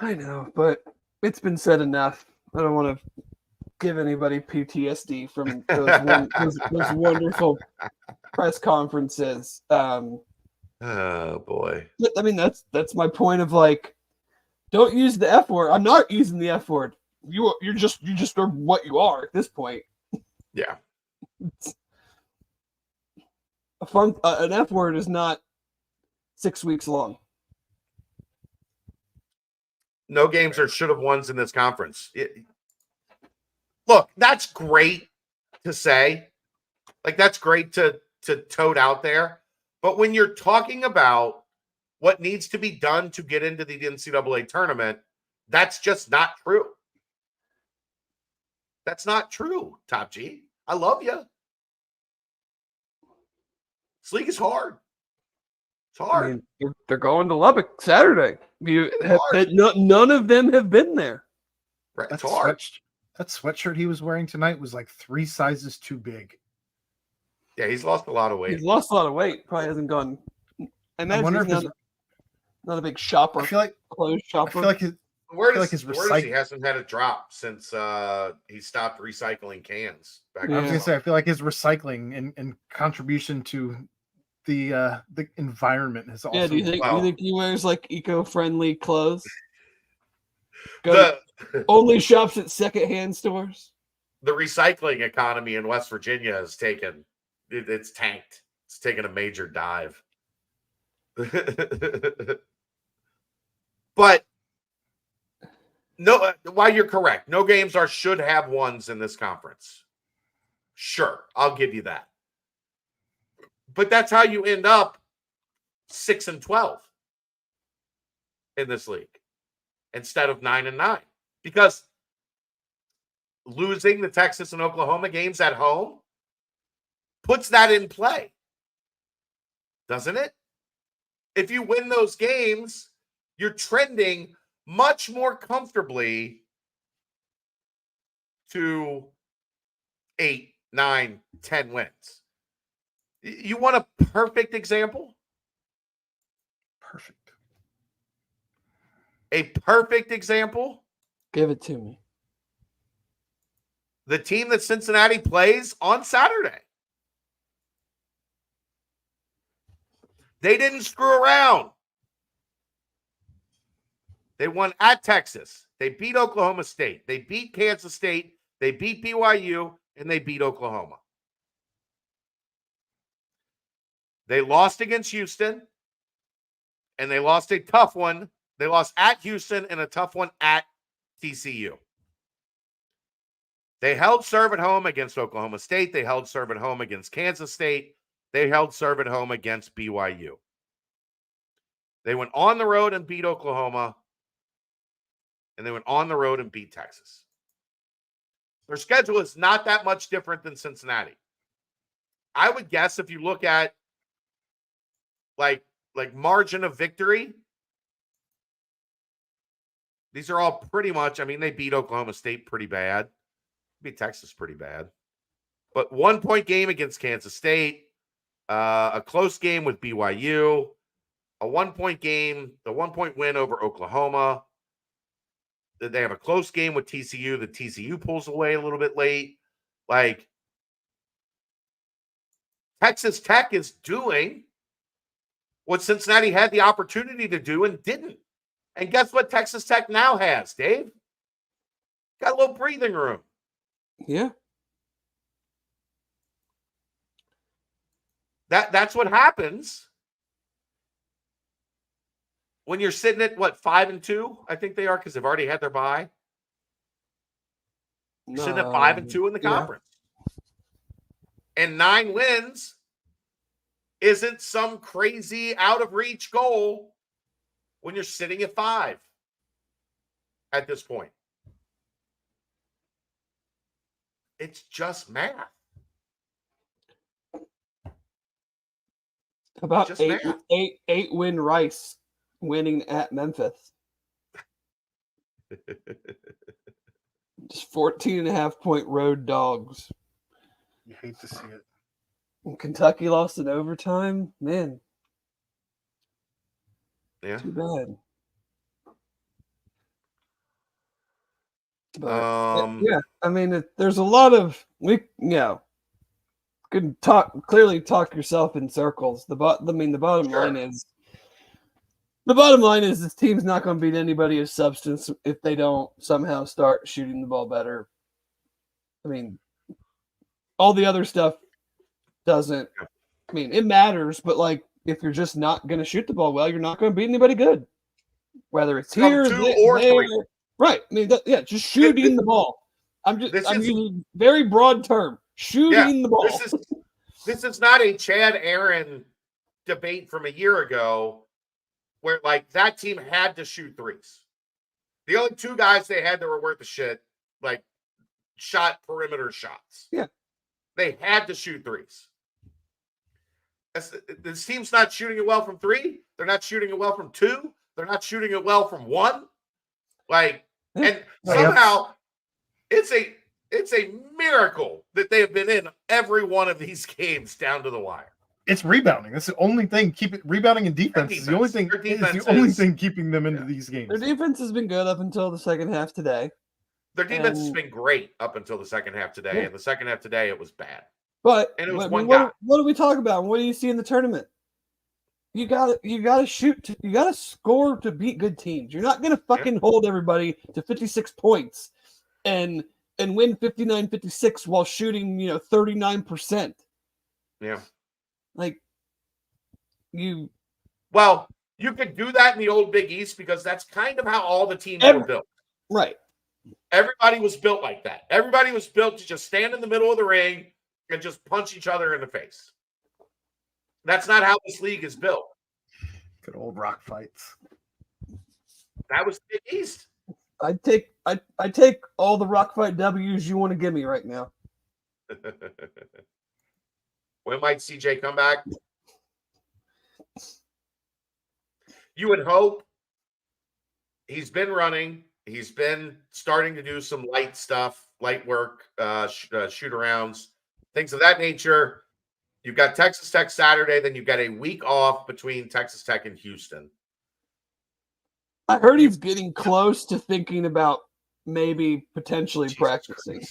I know, but it's been said enough. I don't want to give anybody PTSD from those wonderful press conferences. Oh boy. I mean, that's my point of like, don't use the F word. I'm not using the F word. You just are what you are at this point. Yeah. An F word is not 6 weeks long. No games are should have wons in this conference. Look, that's great to say. Like, that's great to tote out there. But when you're talking about what needs to be done to get into the NCAA tournament, that's just not true. That's not true, Top G. I love you. This league is hard. It's hard. I mean, they're going to Lubbock Saturday. None of them have been there. Right. It's hard. That sweatshirt he was wearing tonight was like 3 sizes too big. Yeah, he's lost a lot of weight. He's lost a lot of weight. Probably hasn't gone. I imagine he's not a big shopper. I feel like clothes shopper. I feel like his he hasn't had a drop since he stopped recycling cans. I was gonna say, I feel like his recycling and contribution to the environment has also. Yeah, do you think he wears like eco-friendly clothes? Only shops at secondhand stores. The recycling economy in West Virginia has taken it's tanked. It's taken a major dive. But no, while you're correct, no games should have ones in this conference. Sure, I'll give you that. But that's how you end up 6-12 in this league instead of 9-9, because losing the Texas and Oklahoma games at home puts that in play, doesn't it? If you win those games, you're trending much more comfortably to 8, 9, 10 wins. You want a perfect example? Perfect. A perfect example, Give it to me. the team that Cincinnati plays on Saturday. They didn't screw around. They won at Texas. They beat Oklahoma State. They beat Kansas State. They beat BYU, and they beat Oklahoma. They lost against Houston, and they lost a tough one. They lost at Houston and a tough one at TCU. They held serve at home against Oklahoma State. They held serve at home against Kansas State. They held serve at home against BYU. They went on the road and beat Oklahoma, and they went on the road and beat Texas. Their schedule is not that much different than Cincinnati. I would guess if you look at like margin of victory, these are all pretty much, I mean, they beat Oklahoma State pretty bad. Beat Texas pretty bad. But 1 point game against Kansas State, a close game with BYU, a 1 point game, the 1 point win over Oklahoma. They have a close game with TCU. The TCU pulls away a little bit late. Like, Texas Tech is doing what Cincinnati had the opportunity to do and didn't. And guess what Texas Tech now has, Dave? Got a little breathing room. Yeah. That's what happens when you're sitting at, what, 5-2? I think they are, because they've already had their bye. You're sitting at 5-2 in the conference. And 9 wins isn't some crazy out-of-reach goal when you're sitting at 5 at this point. It's just math. About Just eight win Rice winning at Memphis. Just 14.5 point road dogs. You hate to see it. And Kentucky lost in overtime. Man. Yeah. Too bad. But, yeah, I mean, there's a lot of could clearly talk yourself in circles. The bottom line is this team's not going to beat anybody of substance if they don't somehow start shooting the ball better. I mean, all the other stuff doesn't. I mean, it matters, but like if you're just not going to shoot the ball well, you're not going to beat anybody good. Whether it's here, or there. 3. Right. I mean, just shooting the ball. I'm using a very broad term. Shooting the ball. This is not a Chad Aaron debate from a year ago where, like, that team had to shoot threes. The only 2 guys they had that were worth the shit, like, shot perimeter shots. Yeah. They had to shoot threes. This team's not shooting it well from 3. They're not shooting it well from 2. They're not shooting it well from 1. Like, and somehow it's a miracle that they have been in every one of these games down to the wire. It's rebounding. That's the only thing. Rebounding and defense is the only thing. It's the only thing keeping them into these games. Their defense has been good up until the second half today. Their defense has been great up until the second half today. Yeah. And the second half today, it was bad. But and it was one guy. What do we talk about? What do you see in the tournament? You gotta shoot. You gotta score to beat good teams. You're not gonna fucking hold everybody to 56 points and win 59-56 while shooting 39%. Yeah. Like you could do that in the old Big East because that's kind of how all the teams were built. Right. Everybody was built like that. Everybody was built to just stand in the middle of the ring and just punch each other in the face. That's not how this league is built. Good old rock fights. That was Big East. I take all the rock fight W's you want to give me right now. When might CJ come back? You would hope. He's been running. He's been starting to do some light stuff, light work, shoot arounds, things of that nature. You've got Texas Tech Saturday, then you've got a week off between Texas Tech and Houston. I heard he's getting close to thinking about maybe potentially Jesus practicing.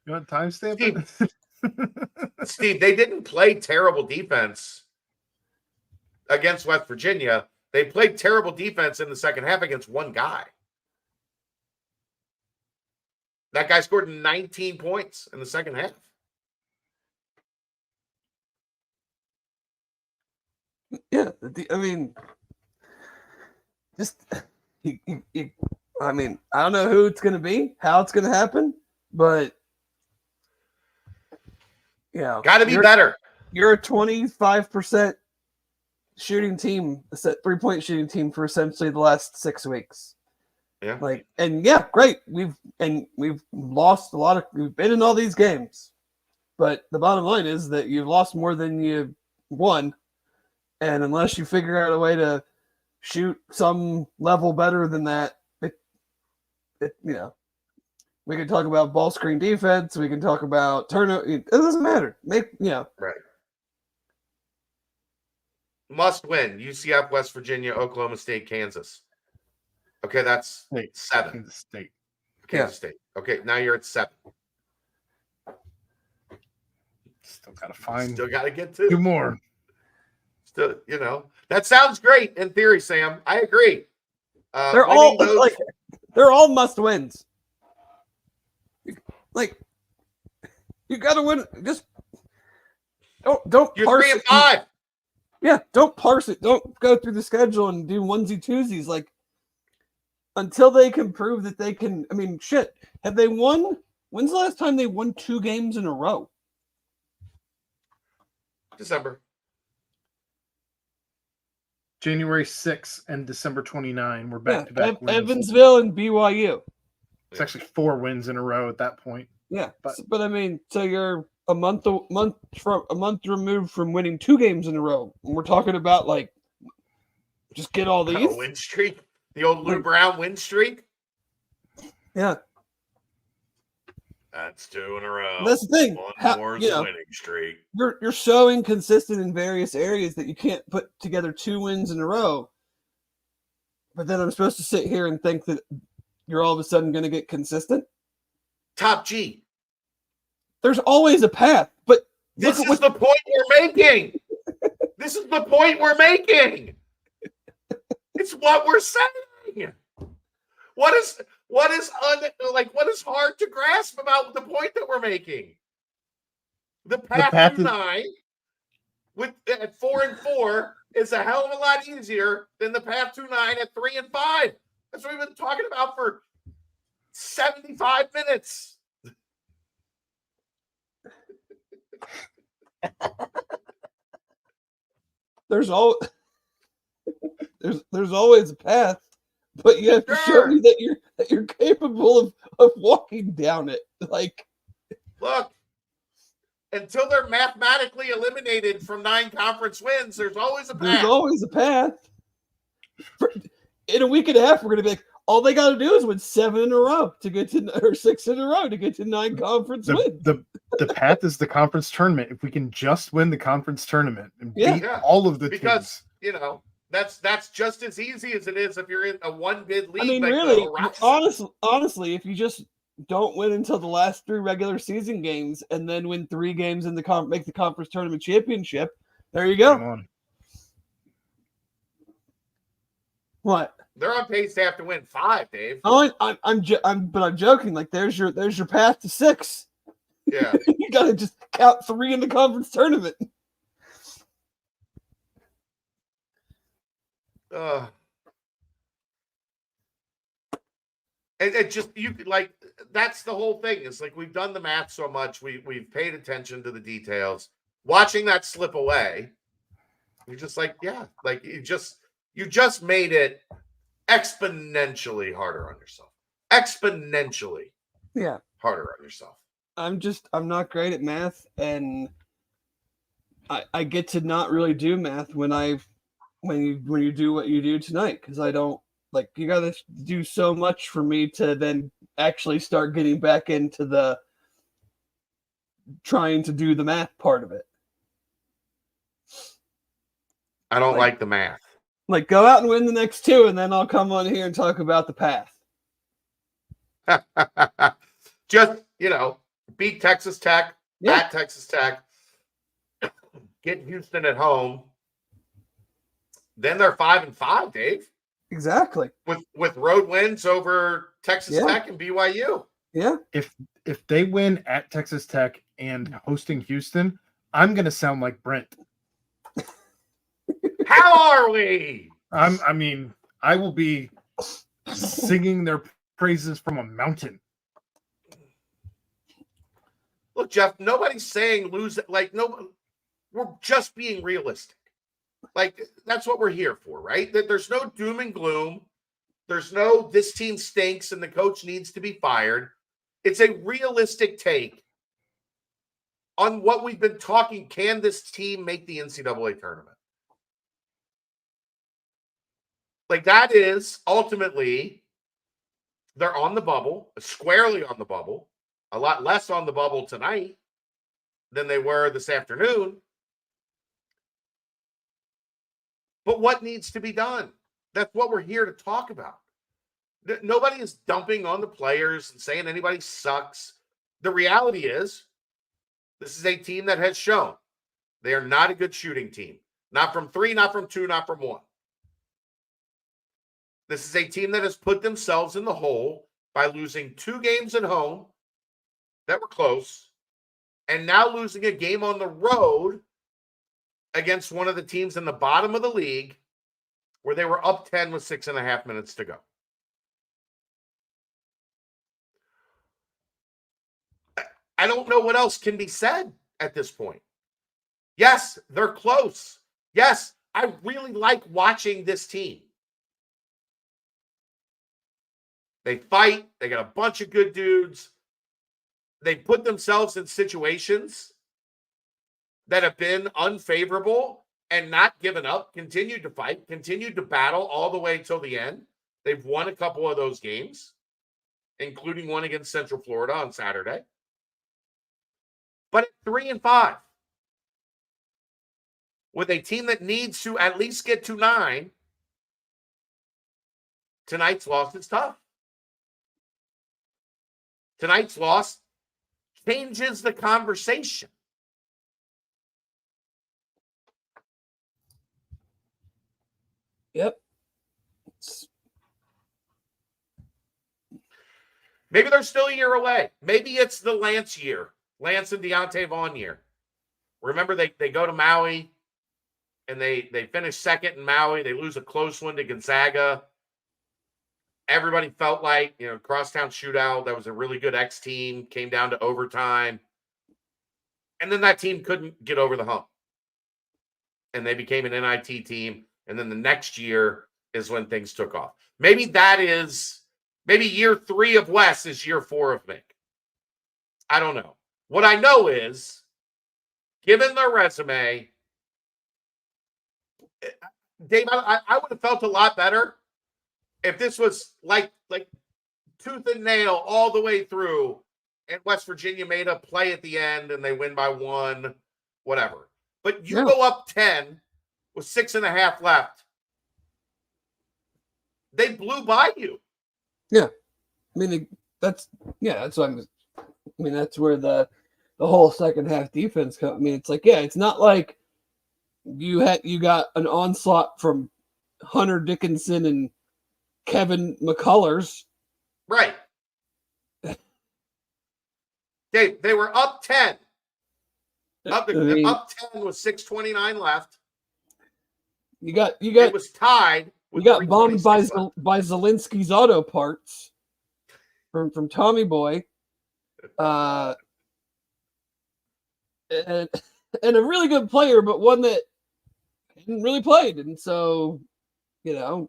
You want timestamp it? Steve, they didn't play terrible defense against West Virginia. They played terrible defense in the second half against one guy. That guy scored 19 points in the second half. Yeah, I mean, just I mean, I don't know who it's going to be, how it's going to happen, but yeah, Got to be better. You're a 25% shooting team, a 3-point shooting team for essentially the last 6 weeks. Yeah. Great. We've lost a lot of. We've been in all these games, but the bottom line is that you've lost more than you won, and unless you figure out a way to shoot some level better than that, we can talk about ball screen defense. We can talk about turnover. It doesn't matter. Right. Must win. UCF, West Virginia, Oklahoma State, Kansas. Okay, that's 7. Kansas State. Kansas State. Okay, now you're at 7. Still got to find. Still got to get 2 more. Still, that sounds great in theory, Sam. I agree. They're all must wins. Like, you got to win. Just don't. You're parse 3 and it. 5. Yeah, don't parse it. Don't go through the schedule and do onesie twosies. Like, until they can prove that they can. I mean, shit. Have they won? When's the last time they won 2 games in a row? December. January 6th and December 29. We're back-to-back wins. Evansville and BYU. It's actually 4 wins in a row at that point. Yeah, but I mean, so you're a month removed from winning 2 games in a row. And we're talking about like, just get all these win streak, the old Lou Brown win streak. Yeah, that's 2 in a row. That's the thing. One more winning streak. You're so inconsistent in various areas that you can't put together 2 wins in a row. But then I'm supposed to sit here and think that you're all of a sudden going to get consistent? Top G. There's always a path, but this is the point we're making. This is the point we're making. It's what we're saying. What is hard to grasp about the point that we're making? The path to 9 at 4 and 4 is a hell of a lot easier than the path to 9 at 3 and 5. That's what we've been talking about for 75 minutes. There's always a path, but you have to show me that you're capable of walking down it. Like, look, until they're mathematically eliminated from 9 conference wins, there's always a path. There's always a path. In a week and a half, we're going to be like, all they got to do is win 7 in a row to get to, or 6 in a row to get to 9 conference wins. The path is the conference tournament. If we can just win the conference tournament and beat all of the teams. That's just as easy as it is if you're in a 1-bid league. I mean, like really, honestly, if you just don't win until the last 3 regular season games and then win 3 games in make the conference tournament championship, there you go. Come on. What? They're on pace to have to win 5, Dave. Oh, I'm joking. Like, there's your path to 6. Yeah. You got to just count 3 in the conference tournament. It just that's the whole thing. It's like we've done the math so much, we've paid attention to the details. Watching that slip away, you're just like, you just made it exponentially harder on yourself. Exponentially harder on yourself. I'm not great at math, and I get to not really do math when you do what you do tonight, because I don't, like, you got to do so much for me to then actually start getting back into the trying to do the math part of it. I don't like the math. Like, go out and win the next 2, and then I'll come on here and talk about the path. Just, beat Texas Tech, Yeah. at Texas Tech, get Houston at home. Then they're 5-5, Dave. Exactly. With road wins over Texas Yeah. Tech and BYU. Yeah. If they win at Texas Tech and hosting Houston, I'm gonna sound like Brent. How are we? I will be singing their praises from a mountain. Look, Jeff, nobody's saying lose it. Like, no, we're just being realistic. Like, that's what we're here for, right? That there's no doom and gloom. There's no this team stinks and the coach needs to be fired. It's a realistic take on what we've been talking. Can this team make the NCAA tournament? Like, that is ultimately, they're on the bubble, squarely on the bubble, a lot less on the bubble tonight than they were this afternoon. But what needs to be done? That's what we're here to talk about. Nobody is dumping on the players and saying anybody sucks. The reality is, this is a team that has shown they are not a good shooting team. Not from 3, not from 2, not from 1. This is a team that has put themselves in the hole by losing 2 games at home that were close, and now losing a game on the road against one of the teams in the bottom of the league where they were up 10 with 6.5 minutes to go. I don't know what else can be said at this point. Yes, they're close. Yes, I really like watching this team. They fight. They got a bunch of good dudes. They put themselves in situations that have been unfavorable and not given up, continued to fight, continued to battle all the way till the end. They've won a couple of those games, including one against Central Florida on Saturday. But at 3-5, with a team that needs to at least get to 9, tonight's loss is tough. Tonight's loss changes the conversation. Yep. Maybe they're still a year away. Maybe it's the Lance year. Lance and Deontay Vaughn year. Remember, they go to Maui, and they finish second in Maui. They lose a close one to Gonzaga. Everybody felt like, crosstown shootout. That was a really good X team. Came down to overtime. And then that team couldn't get over the hump. And they became an NIT team. And then the next year is when things took off. Maybe year 3 of Wes is year 4 of Mick. I don't know. What I know is, given their resume, Dave, I would have felt a lot better if this was like tooth and nail all the way through, and West Virginia made a play at the end and they win by 1, whatever. But you go up 10 with 6.5 left. They blew by you. Yeah. I mean, that's what that's where the whole second half defense comes. I mean, it's like, it's not like you got an onslaught from Hunter Dickinson and Kevin McCullers. Right. They were up 10. Up 10 with 6:29 left. It was tied. You got bombed by Zielinski's auto parts from Tommy Boy. And a really good player, but one that hadn't really played. And so, you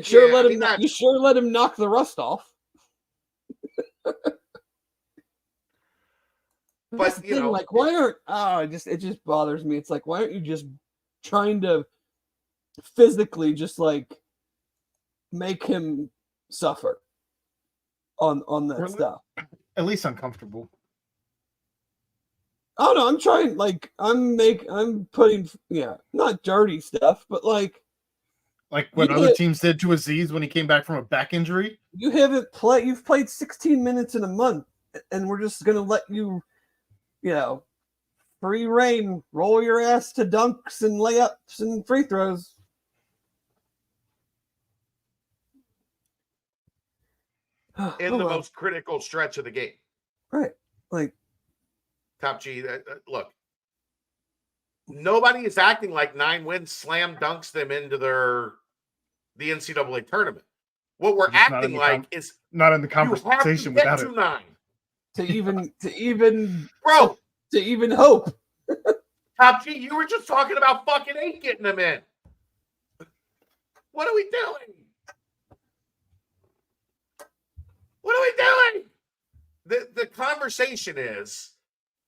sure let him knock the rust off. But why aren't it just bothers me. It's like, why aren't you just trying to physically just like make him suffer? on that Really? stuff. At least uncomfortable. I don't know. I'm trying. Like I'm putting not dirty stuff, but like Like what other teams did to Aziz when he came back from a back injury. you haven't played. You've played 16 minutes in a month, and we're just gonna let you, free reign, roll your ass to dunks and layups and free throws. In the most critical stretch of the game. Right. Like, Top G, look, nobody is acting like 9 wins slam dunks them into the NCAA tournament. What we're acting like is not in the conversation you have without to get it. to 9. To even hope. Top G, you were just talking about fucking 8 getting them in. What are we doing? What are we doing? The conversation is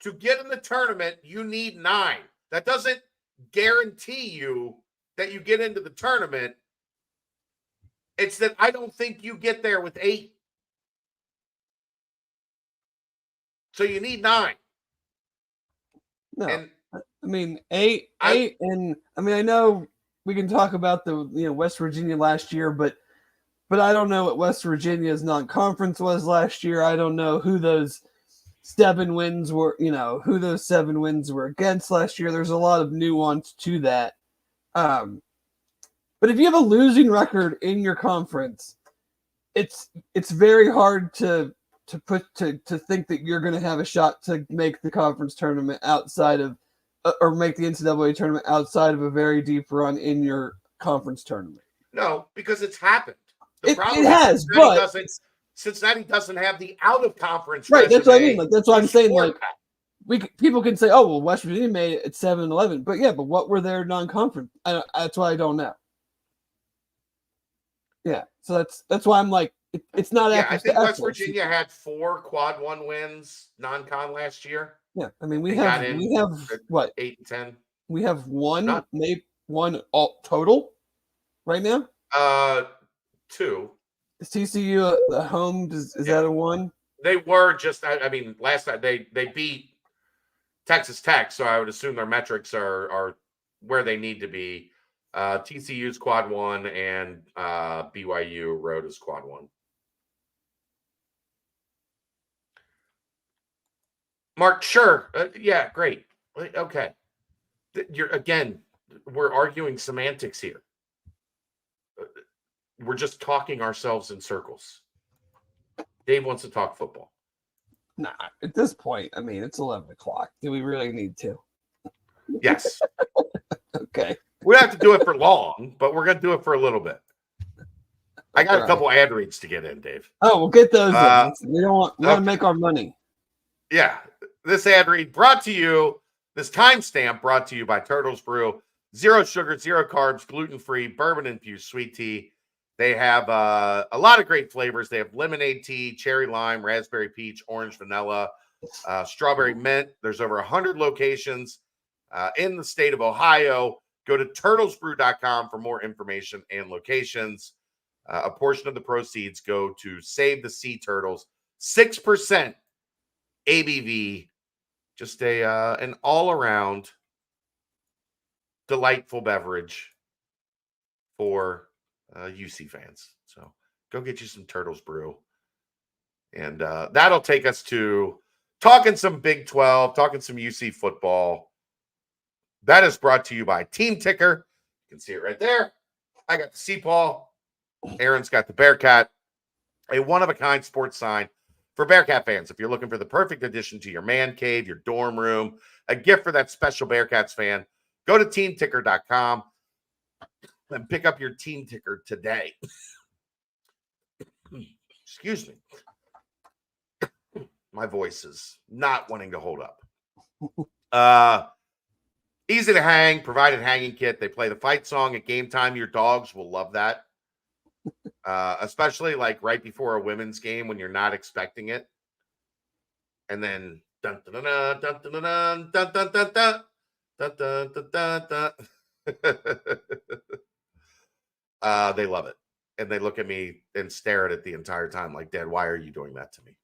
to get in the tournament, you need 9. That doesn't guarantee you that you get into the tournament. It's that I don't think you get there with 8. So you need 9. No. And I mean, 8, and I mean, I know we can talk about the West Virginia last year, but I don't know what West Virginia's non-conference was last year. I don't know who those 7 wins were, who those 7 wins were against last year. There's a lot of nuance to that. But if you have a losing record in your conference, it's very hard to think that you're going to have a shot to make the conference tournament outside of, or make the NCAA tournament outside of a very deep run in your conference tournament. No, because it's happened. The problem it has, but Cincinnati doesn't have the out of conference. Right, that's what I mean. Like that's what I'm saying. Like people can say, "Oh, well, West Virginia made it at 7-11," but yeah, but what were their non-conference? That's why I don't know. Yeah, so that's why I'm like, it's not. Yeah, I think West Virginia had 4 quad 1 wins non-con last year. Yeah, I mean we have what 8 and 10. We have one, maybe one all total right now. 2. Is TCU the home? Is that a 1? They were just. I mean, last night they beat Texas Tech, so I would assume their metrics are where they need to be. TCU's quad 1 and BYU Road is quad 1. Mark, sure, yeah, great, okay. We're arguing semantics here. We're just talking ourselves in circles. Dave wants to talk football. Nah, at this point, I mean, it's 11 o'clock. Do we really need to? Yes. Okay. We don't have to do it for long, but we're going to do it for a little bit. I got a couple ad reads to get in, Dave. Oh, we'll get those in. We want to make our money. Yeah. This ad read brought to you, this timestamp brought to you by Turtles Brew. 0 sugar, 0 carbs, gluten-free, bourbon-infused sweet tea. They have a lot of great flavors. They have lemonade tea, cherry lime, raspberry peach, orange vanilla, strawberry mint. There's over 100 locations in the state of Ohio. Go to turtlesbrew.com for more information and locations. A portion of the proceeds go to Save the Sea Turtles. 6% ABV. Just an all-around delightful beverage for UC fans. So go get you some Turtles Brew. And that'll take us to talking some Big 12, talking some UC football. That is brought to you by Team Ticker. You can see it right there. I got the Sea Paw. Aaron's got the Bearcat. A one-of-a-kind sports sign for Bearcat fans. If you're looking for the perfect addition to your man cave, your dorm room, a gift for that special Bearcats fan, go to teamticker.com and pick up your Team Ticker today. Excuse me. My voice is not wanting to hold up. Easy to hang, provided hanging kit. They play the fight song at game time. Your dogs will love that. Especially like right before a women's game when you're not expecting it. And then dun dun dun dun dun dun dun dun dun dun dun dun dun dun. They love it. and they look at me and stare at it the entire time like, Dad, why are you doing that to me?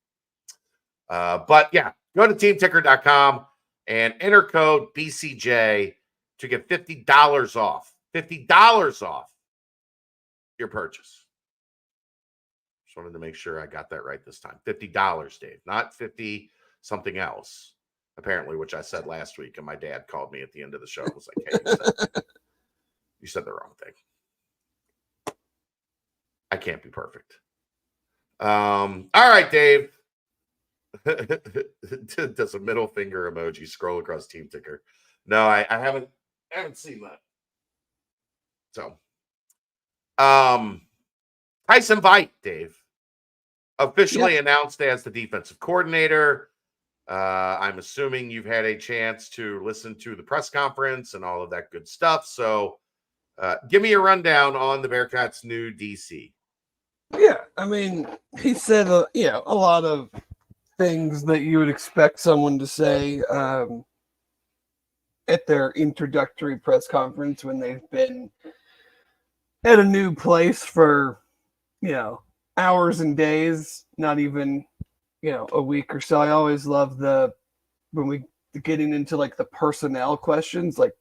But yeah, go to teamticker.com and enter code BCJ to get $50 off. $50 off your purchase. Just wanted to make sure I got that right this time. $50, Dave, not 50 something else, apparently, which I said last week. And my dad called me at the end of the show and was like, hey, you said the wrong thing. I can't be perfect. All right, Dave. Does a middle finger emoji scroll across Team Ticker? No, I haven't seen that. So, Tyson Veit, Dave, officially announced as the defensive coordinator. I'm assuming you've had a chance to listen to the press conference and all of that good stuff. So, give me a rundown on the Bearcats' new DC. Yeah, I mean, he said a lot of things that you would expect someone to say at their introductory press conference when they've been at a new place for hours and days, not even a week or so. I always love when we getting into like the personnel questions, like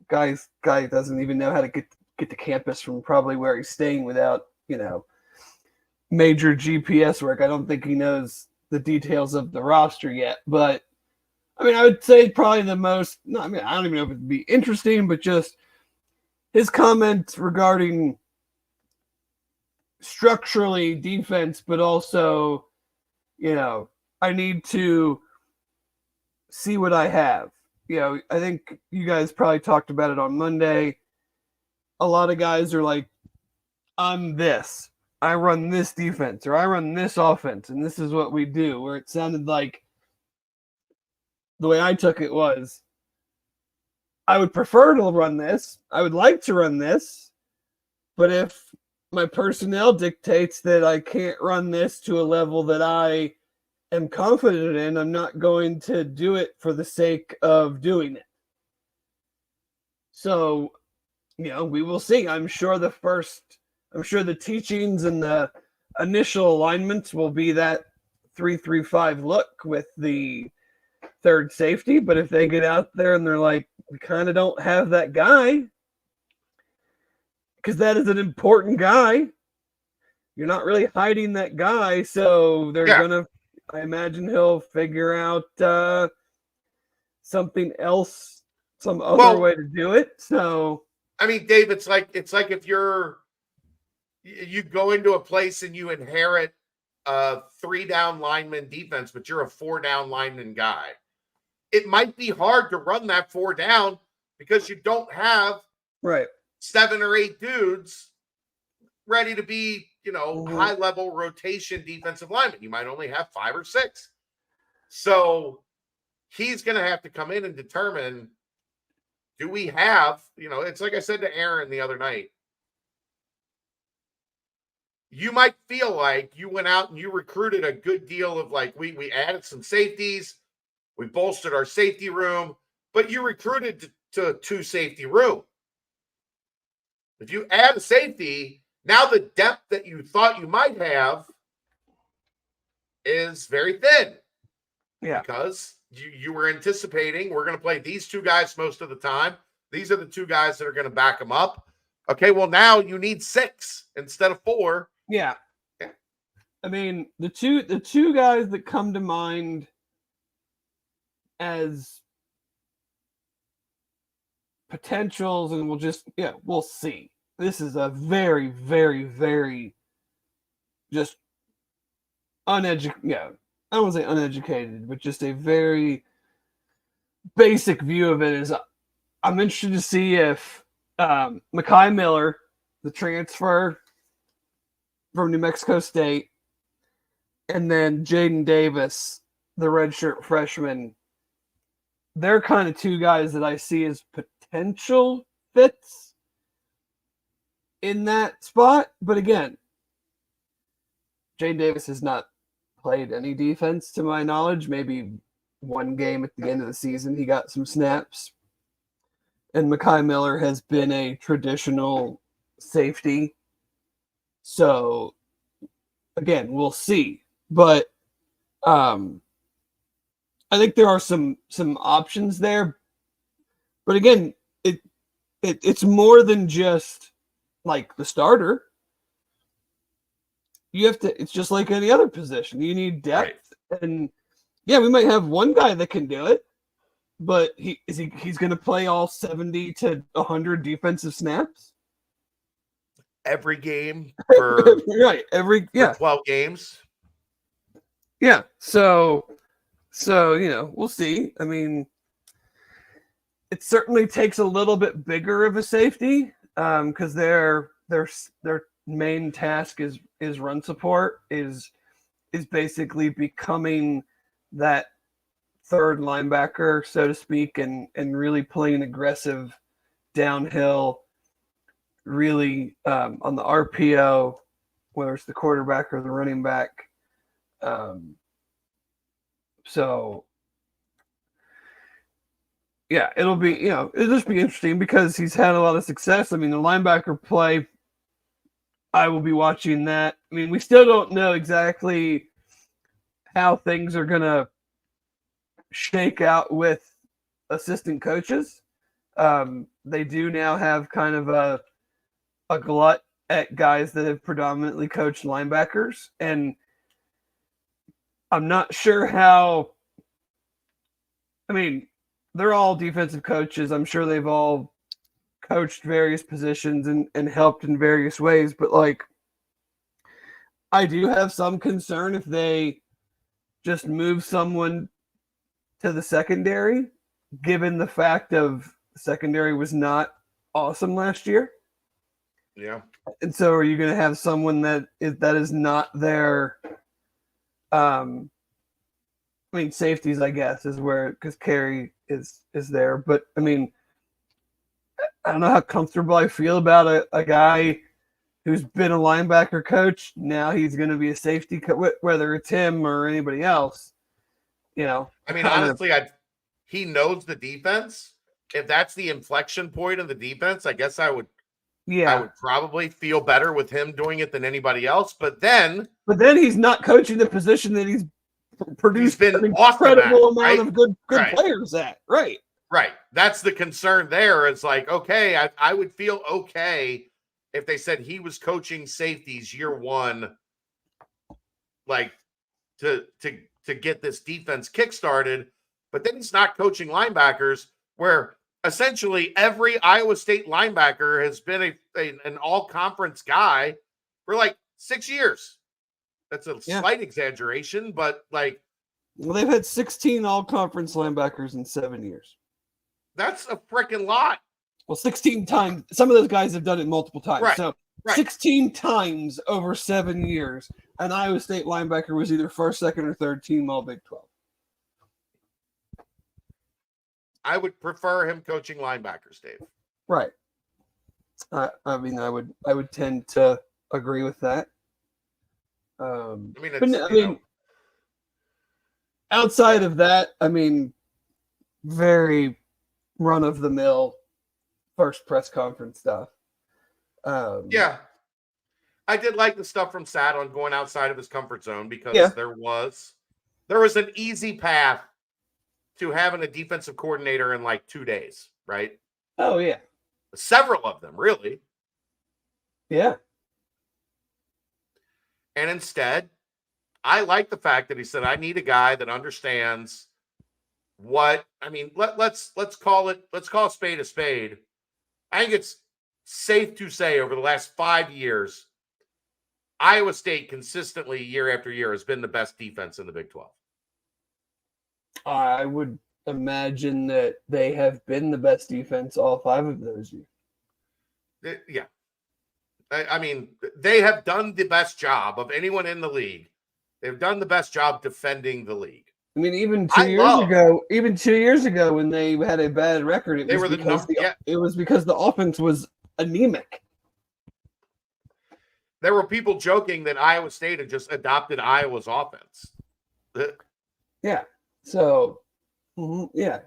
guy doesn't even know how to get to campus from probably where he's staying without major GPS work. I don't think he knows the details of the roster yet, but I mean, I would say probably the most, I don't even know if it'd be interesting, but just his comments regarding structurally defense, but also, I need to see what I have. I think you guys probably talked about it on Monday. A lot of guys are like, I'm this. I run this defense or I run this offense and this is what we do, where it sounded like the way I took it was I would prefer to run this. I would like to run this. But if my personnel dictates that I can't run this to a level that I am confident in, I'm not going to do it for the sake of doing it. So, we will see. I'm sure the teachings and the initial alignments will be that 3-3-5 look with the third safety. But if they get out there and they're like, we kind of don't have that guy, because that is an important guy. You're not really hiding that guy. So they're going to, I imagine he'll figure out something else, some other way to do it. So, I mean, Dave, it's like if you go into a place and you inherit a 3-down lineman defense, but you're a 4-down lineman guy. It might be hard to run that 4 down because you don't have 7 or 8 dudes ready to be, high level rotation defensive linemen. You might only have 5 or 6. So he's going to have to come in and determine, do we have, it's like I said to Aaron the other night. You might feel like you went out and you recruited a good deal of we added some safeties. We bolstered our safety room, but you recruited to a 2-safety room. If you add a safety, now the depth that you thought you might have is very thin. Yeah. Because you were anticipating we're going to play these 2 guys most of the time. These are the 2 guys that are going to back them up. Okay, well, now you need 6 instead of 4. Yeah. I mean, the two guys that come to mind as potentials, and we'll see. This is a very, very, very just uneducated, I don't want to say uneducated, but just a very basic view of it is I'm interested to see if Mekhi Miller, the transfer from New Mexico State, and then Jaden Davis, the redshirt freshman, they're kind of 2 guys that I see as potential fits in that spot. But again, Jaden Davis has not played any defense to my knowledge. Maybe 1 game at the end of the season he got some snaps. And Mekhi Miller has been a traditional safety So again, we'll see. But I think there are some options there. But again, it's more than just like the starter. You have to. It's just like any other position. You need depth, and yeah, we might have one guy that can do it, but he's going to play all 70 to 100 defensive snaps every game for right. For 12 games. Yeah. So we'll see. I mean, it certainly takes a little bit bigger of a safety because their main task is run support, is basically becoming that third linebacker, so to speak, and really playing aggressive downhill, really on the RPO, whether it's the quarterback or the running back. So yeah, it'll just be interesting because he's had a lot of success. I mean, the linebacker play, I will be watching that. I mean, we still don't know exactly how things are going to shake out with assistant coaches. They do now have kind of a glut at guys that have predominantly coached linebackers, and I'm not sure how. I mean, they're all defensive coaches. I'm sure they've all coached various positions and helped in various ways, but like, I do have some concern if they just move someone to the secondary, given the fact of the secondary was not awesome last year. Yeah. And so are you going to have someone that is not their I mean, safeties, I guess, is where, because Carey is there. But I mean, I don't know how comfortable I feel about a guy who's been a linebacker coach. Now he's going to be a safety whether it's him or anybody else. I mean, honestly, he knows the defense. If that's the inflection point of the defense, I guess I would probably feel better with him doing it than anybody else. But then he's not coaching the position that he's produced been an incredible amount of good players at. Right. That's the concern there. It's like, okay, I would feel okay if they said he was coaching safeties year one, like to get this defense kickstarted, but then he's not coaching linebackers, where essentially every Iowa State linebacker has been an all-conference guy for like 6 years. That's a slight exaggeration, but like, well, they've had 16 all-conference linebackers in 7 years. That's a freaking lot. Well, 16 times. Some of those guys have done it multiple times. Right. So 16 times over 7 years, an Iowa State linebacker was either first, second, or third team all Big 12. I would prefer him coaching linebackers, Dave. Right. I mean, I would tend to agree with that. I mean, outside of that, I mean, very run-of-the-mill first press conference stuff. Yeah. I did like the stuff from Sat on going outside of his comfort zone because there was an easy path to having a defensive coordinator in like 2 days, right? Oh, yeah. Several of them, really. Yeah. And instead, I like the fact that he said, I need a guy that understands what, I mean, let's call a spade a spade. I think it's safe to say over the last 5 years, Iowa State consistently year after year has been the best defense in the Big 12. I would imagine that they have been the best defense all 5 of those years. Yeah. I mean, they have done the best job of anyone in the league. They've done the best job defending the league. I mean, even 2 years ago, when they had a bad record, it was because the offense was anemic. There were people joking that Iowa State had just adopted Iowa's offense. Yeah. So, yeah.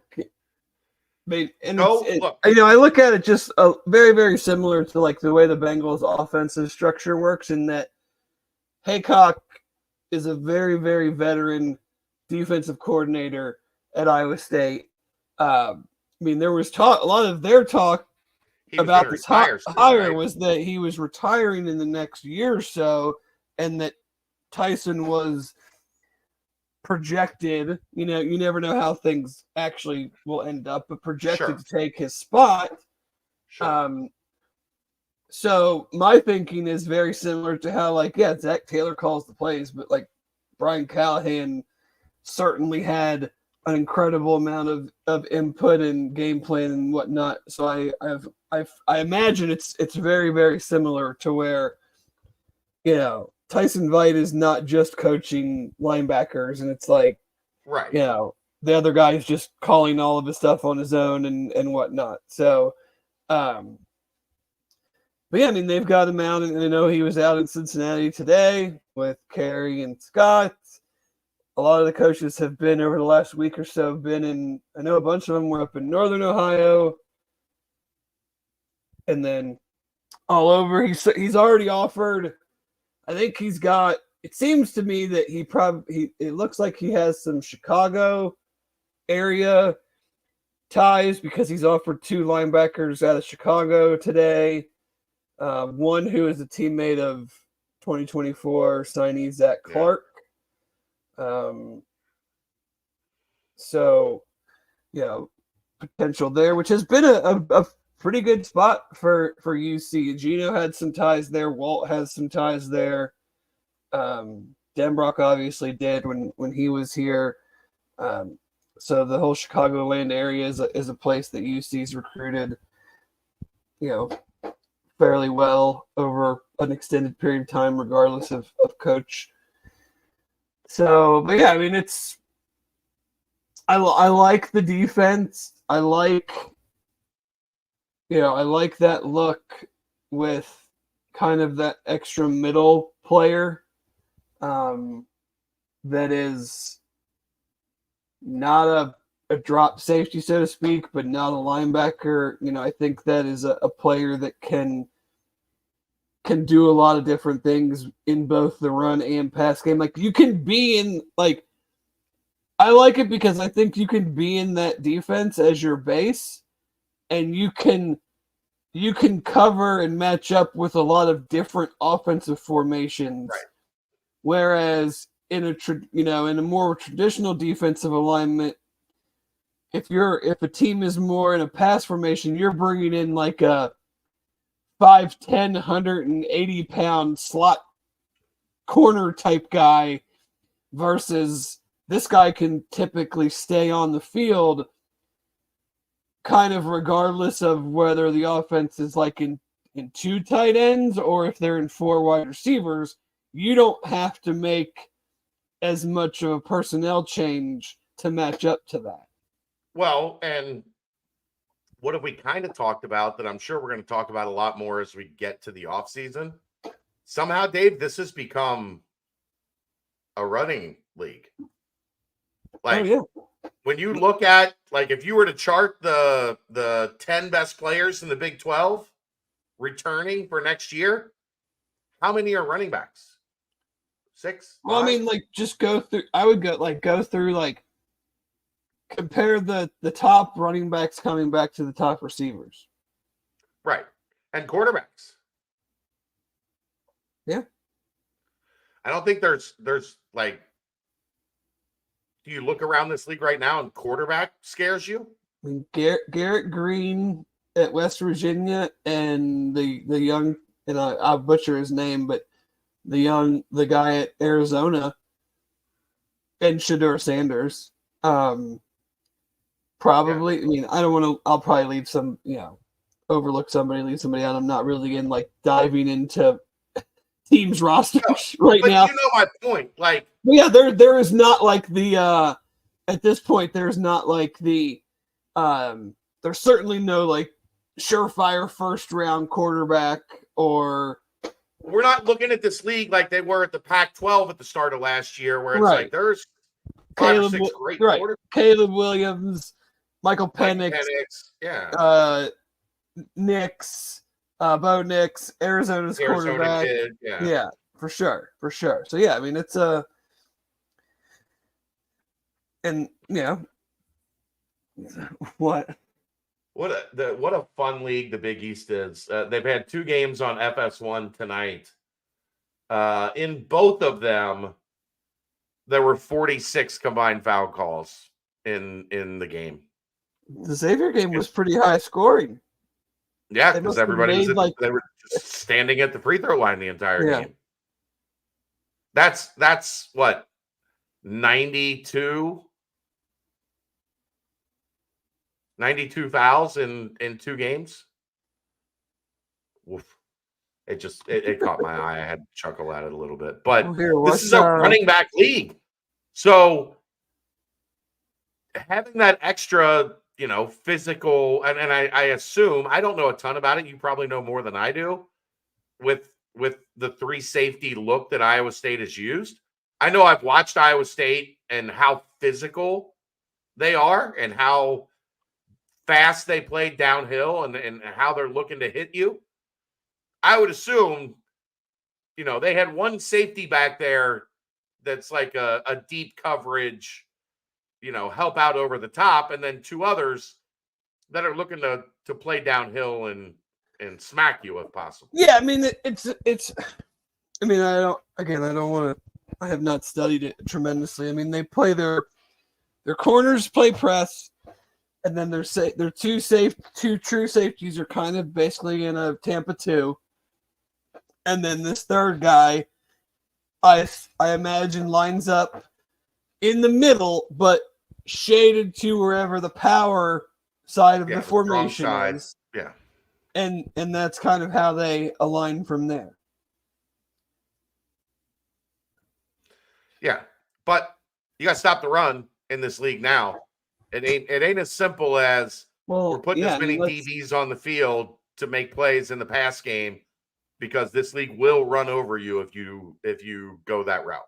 mean, and look. I look at it just very, very similar to like the way the Bengals' offensive structure works. In that Haycock is a very, very veteran defensive coordinator at Iowa State. I mean, there was a lot of their talk about this hire was that he was retiring in the next year or so, and that Tyson was projected, you never know how things actually will end up, but projected to take his spot. Sure. So my thinking is very similar to how, like, Zach Taylor calls the plays, but like Brian Callahan certainly had an incredible amount of input and game plan and whatnot. So I imagine it's very, very similar to where, Tyson Vite is not just coaching linebackers, and it's like, right, the other guy is just calling all of his stuff on his own and whatnot. So, but yeah, I mean, they've got him out, and I know he was out in Cincinnati today with Carey and Scott. A lot of the coaches have been over the last week or so I know a bunch of them were up in Northern Ohio, and then all over. He's already offered. I think he's got. It seems to me that it looks like he has some Chicago area ties because he's offered 2 linebackers out of Chicago today. One who is a teammate of 2024 signee Zach Clark. So, potential there, which has been a pretty good spot for UC. Gino had some ties there. Walt has some ties there. Denbrock obviously did when he was here. So the whole Chicagoland area is a place that UC's recruited, fairly well over an extended period of time, regardless of coach. So, but yeah, I mean, I like the defense. I like that look with kind of that extra middle player that is not a drop safety, so to speak, but not a linebacker. I think that is a player that can do a lot of different things in both the run and pass game. Like, you can be in, like, I like it because I think you can be in that defense as your base, and you can cover and match up with a lot of different offensive formations. Right. Whereas in a more traditional defensive alignment, if a team is more in a pass formation, you're bringing in like a 5'10", 180-pound slot corner type guy versus this guy can typically stay on the field kind of regardless of whether the offense is like in 2 tight ends or if they're in 4 wide receivers. You don't have to make as much of a personnel change to match up to that. Well, and what have we kind of talked about that I'm sure we're going to talk about a lot more as we get to the offseason? Somehow, Dave, this has become a running league. Like, when you look at, like, if you were to chart the 10 best players in the Big 12 returning for next year, how many are running backs? 6? Well, 5? I mean, like, just go through. I would go through, like, compare the top running backs coming back to the top receivers. Right. And quarterbacks. Yeah. I don't think there's like, do you look around this league right now and quarterback scares you? I mean, Garrett Green at West Virginia and the young, and I'll butcher his name, but the guy at Arizona and Shedeur Sanders. Probably. Yeah. I mean, I don't want to. I'll probably leave some. Overlook somebody, leave somebody out. I'm not really diving into teams rosters right now. You know my point. Like, but yeah, there is not like the at this point. There's not like the there's certainly no like surefire first round quarterback or. We're not looking at this league like they were at the Pac-12 at the start of last year, where it's like there's 5 or 6 great quarterbacks. Caleb Williams, Michael Penix, yeah, Nix, Bo Nix, Arizona's Arizona quarterback. kid, Yeah, for sure. So yeah, I mean it's a and what? What a fun league the Big East is. They've had 2 games on FS1 tonight. In both of them, there were 46 combined foul calls in the game. The Xavier game was pretty high scoring. Yeah, because everybody was they were just standing at the free throw line the entire game. That's what 92 fouls in 2 games. Oof. It caught my eye. I had to chuckle at it a little bit. But this is a running back league. So having that extra, physical, and I assume, I don't know a ton about it. You probably know more than I do with the 3 safety look that Iowa State has used. I know I've watched Iowa State and how physical they are and how fast they play downhill and how they're looking to hit you. I would assume, they had 1 safety back there that's like a deep coverage, help out over the top, and then 2 others that are looking to play downhill and smack you if possible. Yeah, I mean it's. I mean, I don't want to. I have not studied it tremendously. I mean, they play their corners play press, and then their 2 true safeties are kind of basically in a Tampa 2. And then this third guy, I imagine, lines up in the middle, but shaded to wherever the power side of the formation is. Yeah. And that's kind of how they align from there. Yeah. But you got to stop the run in this league now. It ain't as simple as we're putting as many DBs on the field to make plays in the pass game, because this league will run over you if you go that route.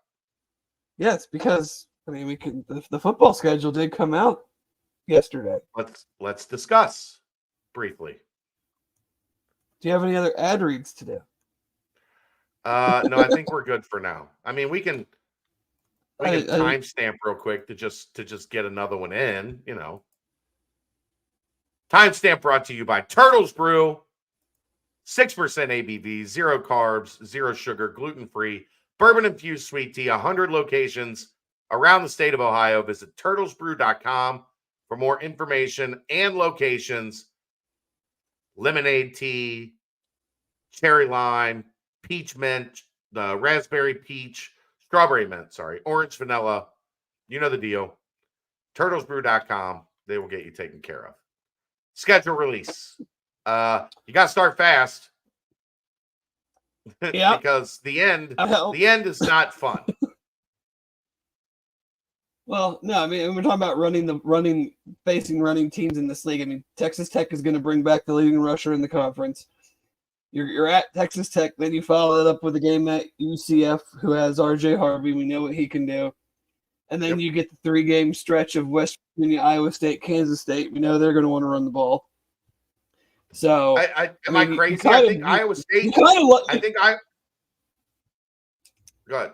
Yes, because the football schedule did come out yesterday. Let's discuss briefly. Do you have any other ad reads to do? No, I think we're good for now. I mean, we can timestamp real quick to just get another one in. Timestamp brought to you by Turtles Brew. 6% ABV, 0 carbs, 0 sugar, gluten-free, bourbon-infused sweet tea, 100 locations around the state of Ohio. Visit turtlesbrew.com for more information and locations. Lemonade tea, cherry lime, peach mint, raspberry peach, strawberry mint, orange vanilla. You know the deal. Turtlesbrew.com. They will get you taken care of. Schedule release. You got to start fast. Yeah. Because the end is not fun. Well, no, I mean, we're talking about running teams in this league. I mean, Texas Tech is going to bring back the leading rusher in the conference. You're at Texas Tech, then you follow it up with a game at UCF, who has RJ Harvey. We know what he can do. And then you get the 3-game stretch of West Virginia, Iowa State, Kansas State. We know they're going to want to run the ball. So, am I crazy? I think Iowa State. Go ahead. I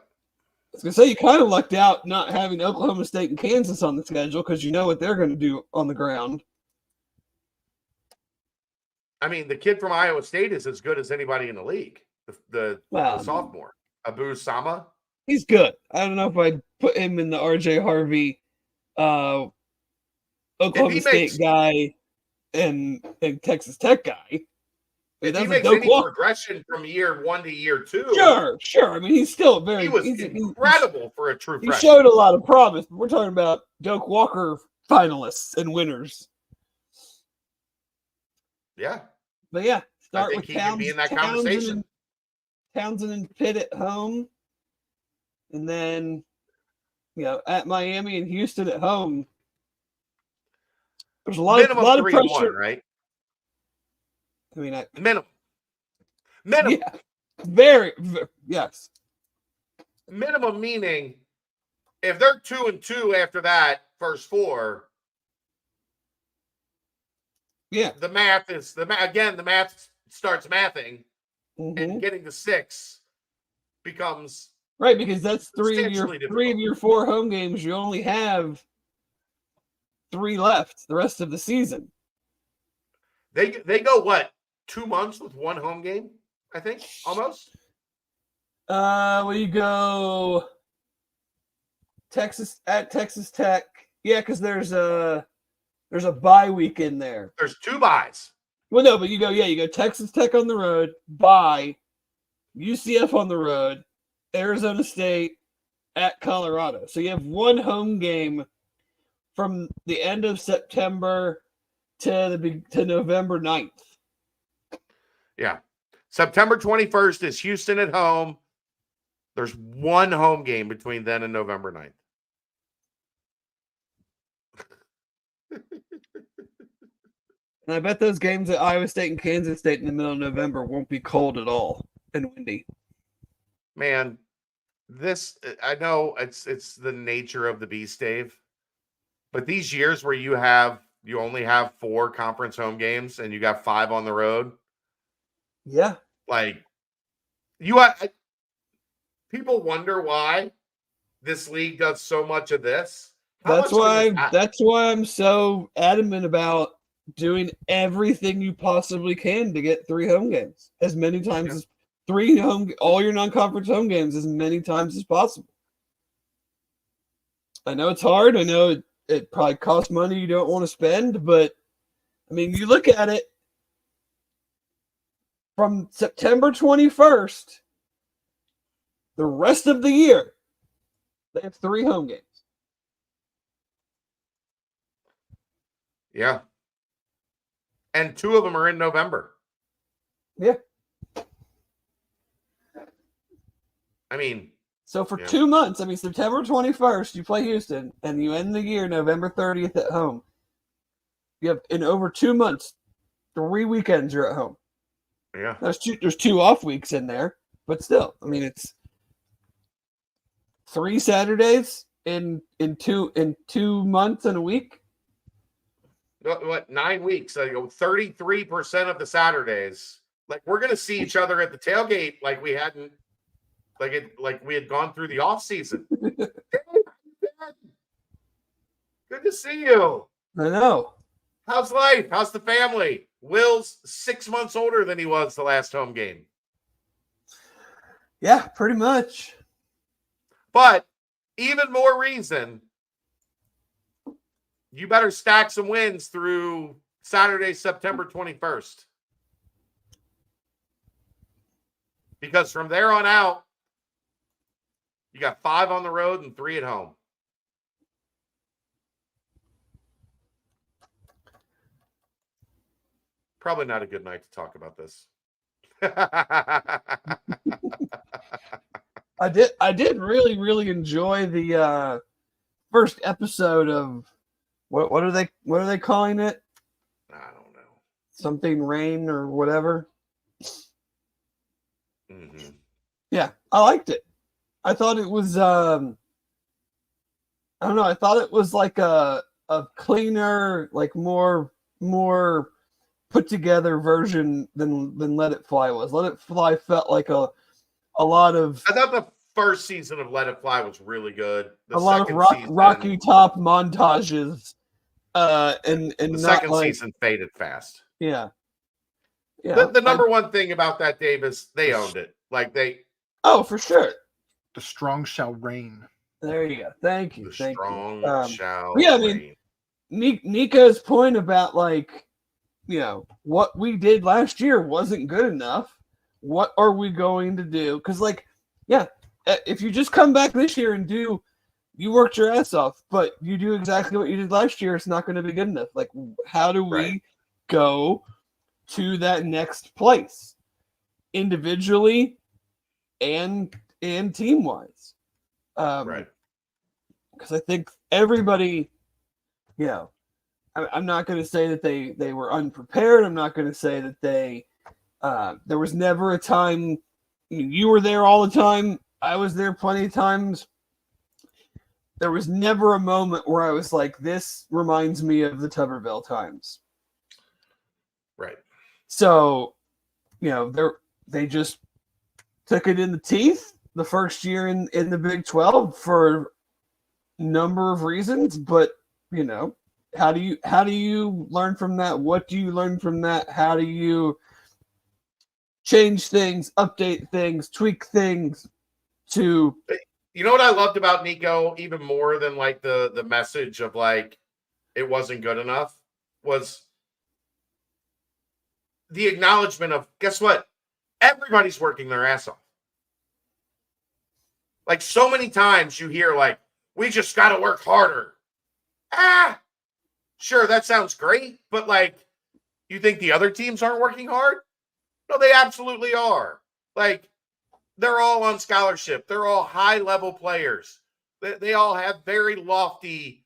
was going to say, you kind of lucked out not having Oklahoma State and Kansas on the schedule, because you know what they're going to do on the ground. I mean, the kid from Iowa State is as good as anybody in the league. The sophomore, Abu Sama. He's good. I don't know if I'd put him in the RJ Harvey, Oklahoma State guy and Texas Tech guy. If he makes any progression from year 1 to year 2. Sure. I mean, he's still he's incredible for a true freshman. He showed a lot of promise, but we're talking about Doak Walker finalists and winners. Yeah. But yeah, start with Townsend and Pitt at home. And then, at Miami and Houston at home. There's a lot of pressure, 3-1, right? I mean, minimum. Yeah, very, yes. Minimum meaning, if they're 2-2 after that first 4, Yeah. the math starts mathing, Mhm. and getting to 6 becomes Right, because that's three of substantially your difficult. 4 home games. You only have 3 left the rest of the season. They go what, 2 months with 1 home game? I think almost. Well, you go Texas Tech. Yeah, because there's a bye week in there. There's 2 buys. Well, no, but you go Texas Tech on the road, bye, UCF on the road, Arizona State at Colorado. So you have 1 home game from the end of September to November 9th. Yeah. September 21st is Houston at home. There's 1 home game between then and November 9th. And I bet those games at Iowa State and Kansas State in the middle of November won't be cold at all and windy. Man, I know it's the nature of the beast, Dave. But these years where you only have 4 conference home games and you got 5 on the road. Yeah. Like people wonder why this league does so much of this. That's why I'm so adamant about doing everything you possibly can to get 3 home games as many times as all your non-conference home games as many times as possible. I know it's hard. I know it probably costs money you don't want to spend, but I mean, you look at it from September 21st, the rest of the year, they have 3 home games. Yeah. And 2 of them are in November. Yeah. I mean, so for 2 months, I mean, September 21st, you play Houston, and you end the year November 30th at home. You have, in over 2 months, 3 weekends you're at home. Yeah. There's 2 off weeks in there, but still, I mean, it's 3 Saturdays in 2 months and a week. What, 9 weeks? 33% of the Saturdays. Like, we're gonna see each other at the tailgate like we hadn't, like we had gone through the off season. Good to see you. I know. How's life? How's the family? Will's 6 months older than he was the last home game. Yeah, pretty much. But even more reason, you better stack some wins through Saturday, September 21st. Because from there on out, you got 5 on the road and 3 at home. Probably not a good night to talk about this. I did really, really enjoy the first episode of what are they calling it? I don't know. Something Rain or whatever. Mm-hmm. Yeah, I liked it. I thought it was I don't know, I thought it was like a cleaner, like more put together version than Let It Fly was. Let It Fly felt like a lot of. I thought the first season of Let It Fly was really good. A lot of Rocky Top montages, and the not second like, season faded fast. Yeah. Yeah. The number one thing about that, Dave, is they owned it. Like Oh, for sure. The strong shall reign. There you go. Thank you. The Thank strong you. shall yeah, I reign. mean, Nico's point about like, what we did last year wasn't good enough. What are we going to do? Because, like, yeah, if you just come back this year and you worked your ass off, but you do exactly what you did last year, it's not going to be good enough. Like, how do we go to that next place individually and team wise? Right. Because I think everybody, I'm not going to say that they were unprepared. I'm not going to say that there was never a time. You were there all the time. I was there plenty of times. There was never a moment where I was like, this reminds me of the Tuberville times. So, they just took it in the teeth the first year in the Big 12 for a number of reasons. But, how do you learn from that? What do you learn from that? How do you change things, update things, tweak things to... You know what I loved about Nico, even more than like the message of like it wasn't good enough, was the acknowledgement of, guess what? Everybody's working their ass off. Like so many times you hear like, we just got to work harder. Sure, that sounds great, but like, you think the other teams aren't working hard? No, they absolutely are. Like, they're all on scholarship. They're all high-level players. They all have very lofty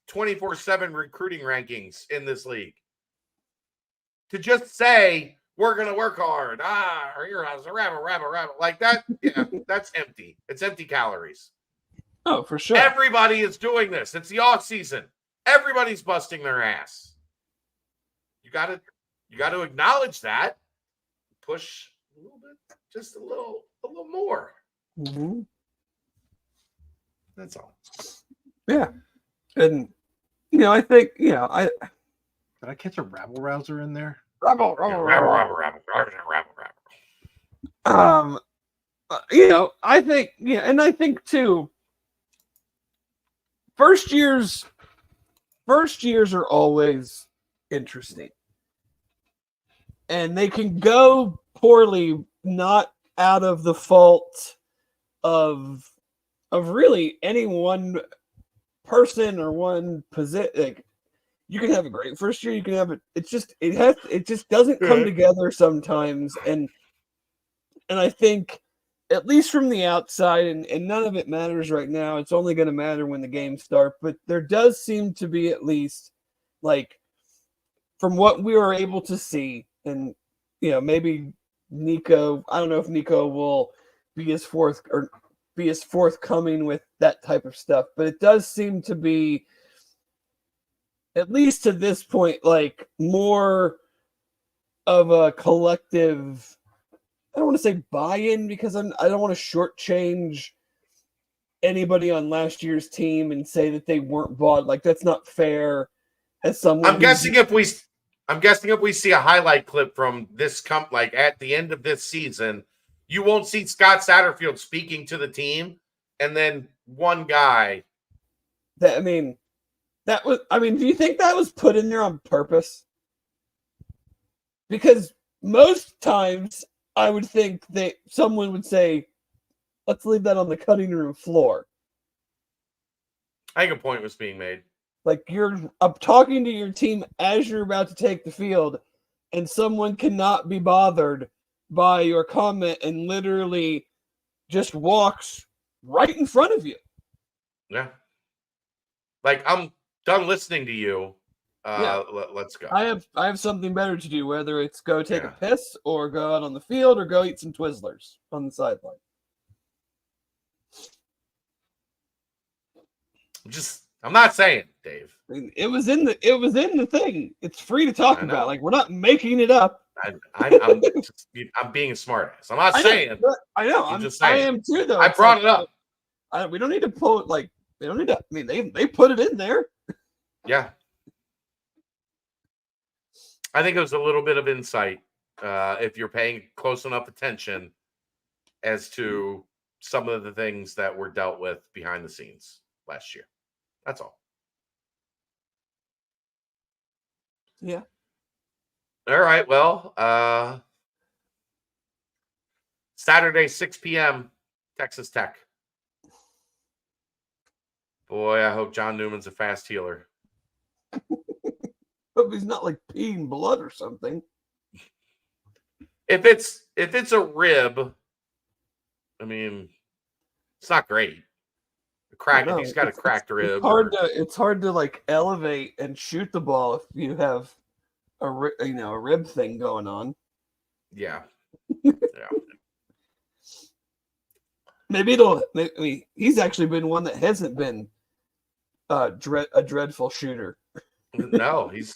24/7 recruiting rankings in this league. To just say, we're going to work hard. Or your house, rabble. Like that, yeah, that's empty. It's empty calories. Oh, for sure. Everybody is doing this. It's the off season. Everybody's busting their ass. You got to acknowledge that. Push a little bit, just a little more. Mm-hmm. That's all. Yeah, and I think Did I catch a rabble rouser in there? rabble. I think, and I think too. First years are always interesting, and they can go poorly, not out of the fault of really any one person or one position. Like, you can have a great first year, you can have it. It just doesn't come together sometimes, and I think, at least from the outside, and none of it matters right now. It's only going to matter when the games start. But there does seem to be, at least, like, from what we were able to see, and maybe Nico. I don't know if Nico will be as forthcoming with that type of stuff, but it does seem to be, at least to this point, like more of a collective. I don't want to say buy-in, because I don't want to shortchange anybody on last year's team and say that they weren't bought. Like, that's not fair. As someone, I'm guessing if we see a highlight clip from this like at the end of this season, you won't see Scott Satterfield speaking to the team, and then one guy. Do you think that was put in there on purpose? Because most times, I would think that someone would say, let's leave that on the cutting room floor. I think a point was being made. Like, you're talking to your team as you're about to take the field, and someone cannot be bothered by your comment and literally just walks right in front of you. Yeah. Like, I'm done listening to you. Let's go. I have something better to do, whether it's go take a piss or go out on the field or go eat some Twizzlers on the sideline. I'm not saying, Dave. I mean, it was in the thing. It's free to talk about. Like, we're not making it up. I'm being a smartass. I'm not saying. I know. I'm just saying. I am too, though. I brought it up. We don't need to pull it. Like, they don't need to. I mean, they put it in there. Yeah. I think it was a little bit of insight, if you're paying close enough attention, as to some of the things that were dealt with behind the scenes last year. That's all. Yeah. All right. Well, Saturday, 6 p.m., Texas Tech. Boy, I hope John Newman's a fast healer. Hope he's not like peeing blood or something. If it's a rib, I mean, it's not great. If he's got a cracked rib. It's hard to like elevate and shoot the ball if you have a rib thing going on. Yeah. Yeah. Maybe he's actually been one that hasn't been a dreadful shooter. No, he's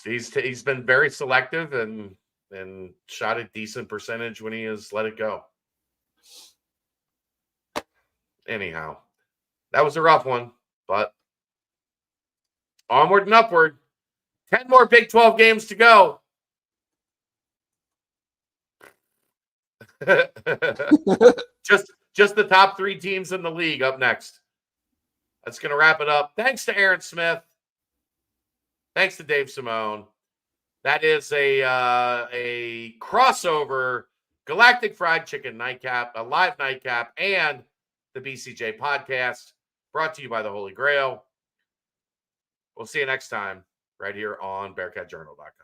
been very selective, and and shot a decent percentage when he has let it go. Anyhow, that was a rough one, but onward and upward. 10 more Big 12 games to go. just the top 3 teams in the league up next. That's going to wrap it up. Thanks to Aaron Smith. Thanks to Dave Simone. That is a crossover Galactic Fried Chicken Nightcap, a live nightcap, and the BCJ podcast brought to you by the Holy Grail. We'll see you next time right here on BearcatJournal.com.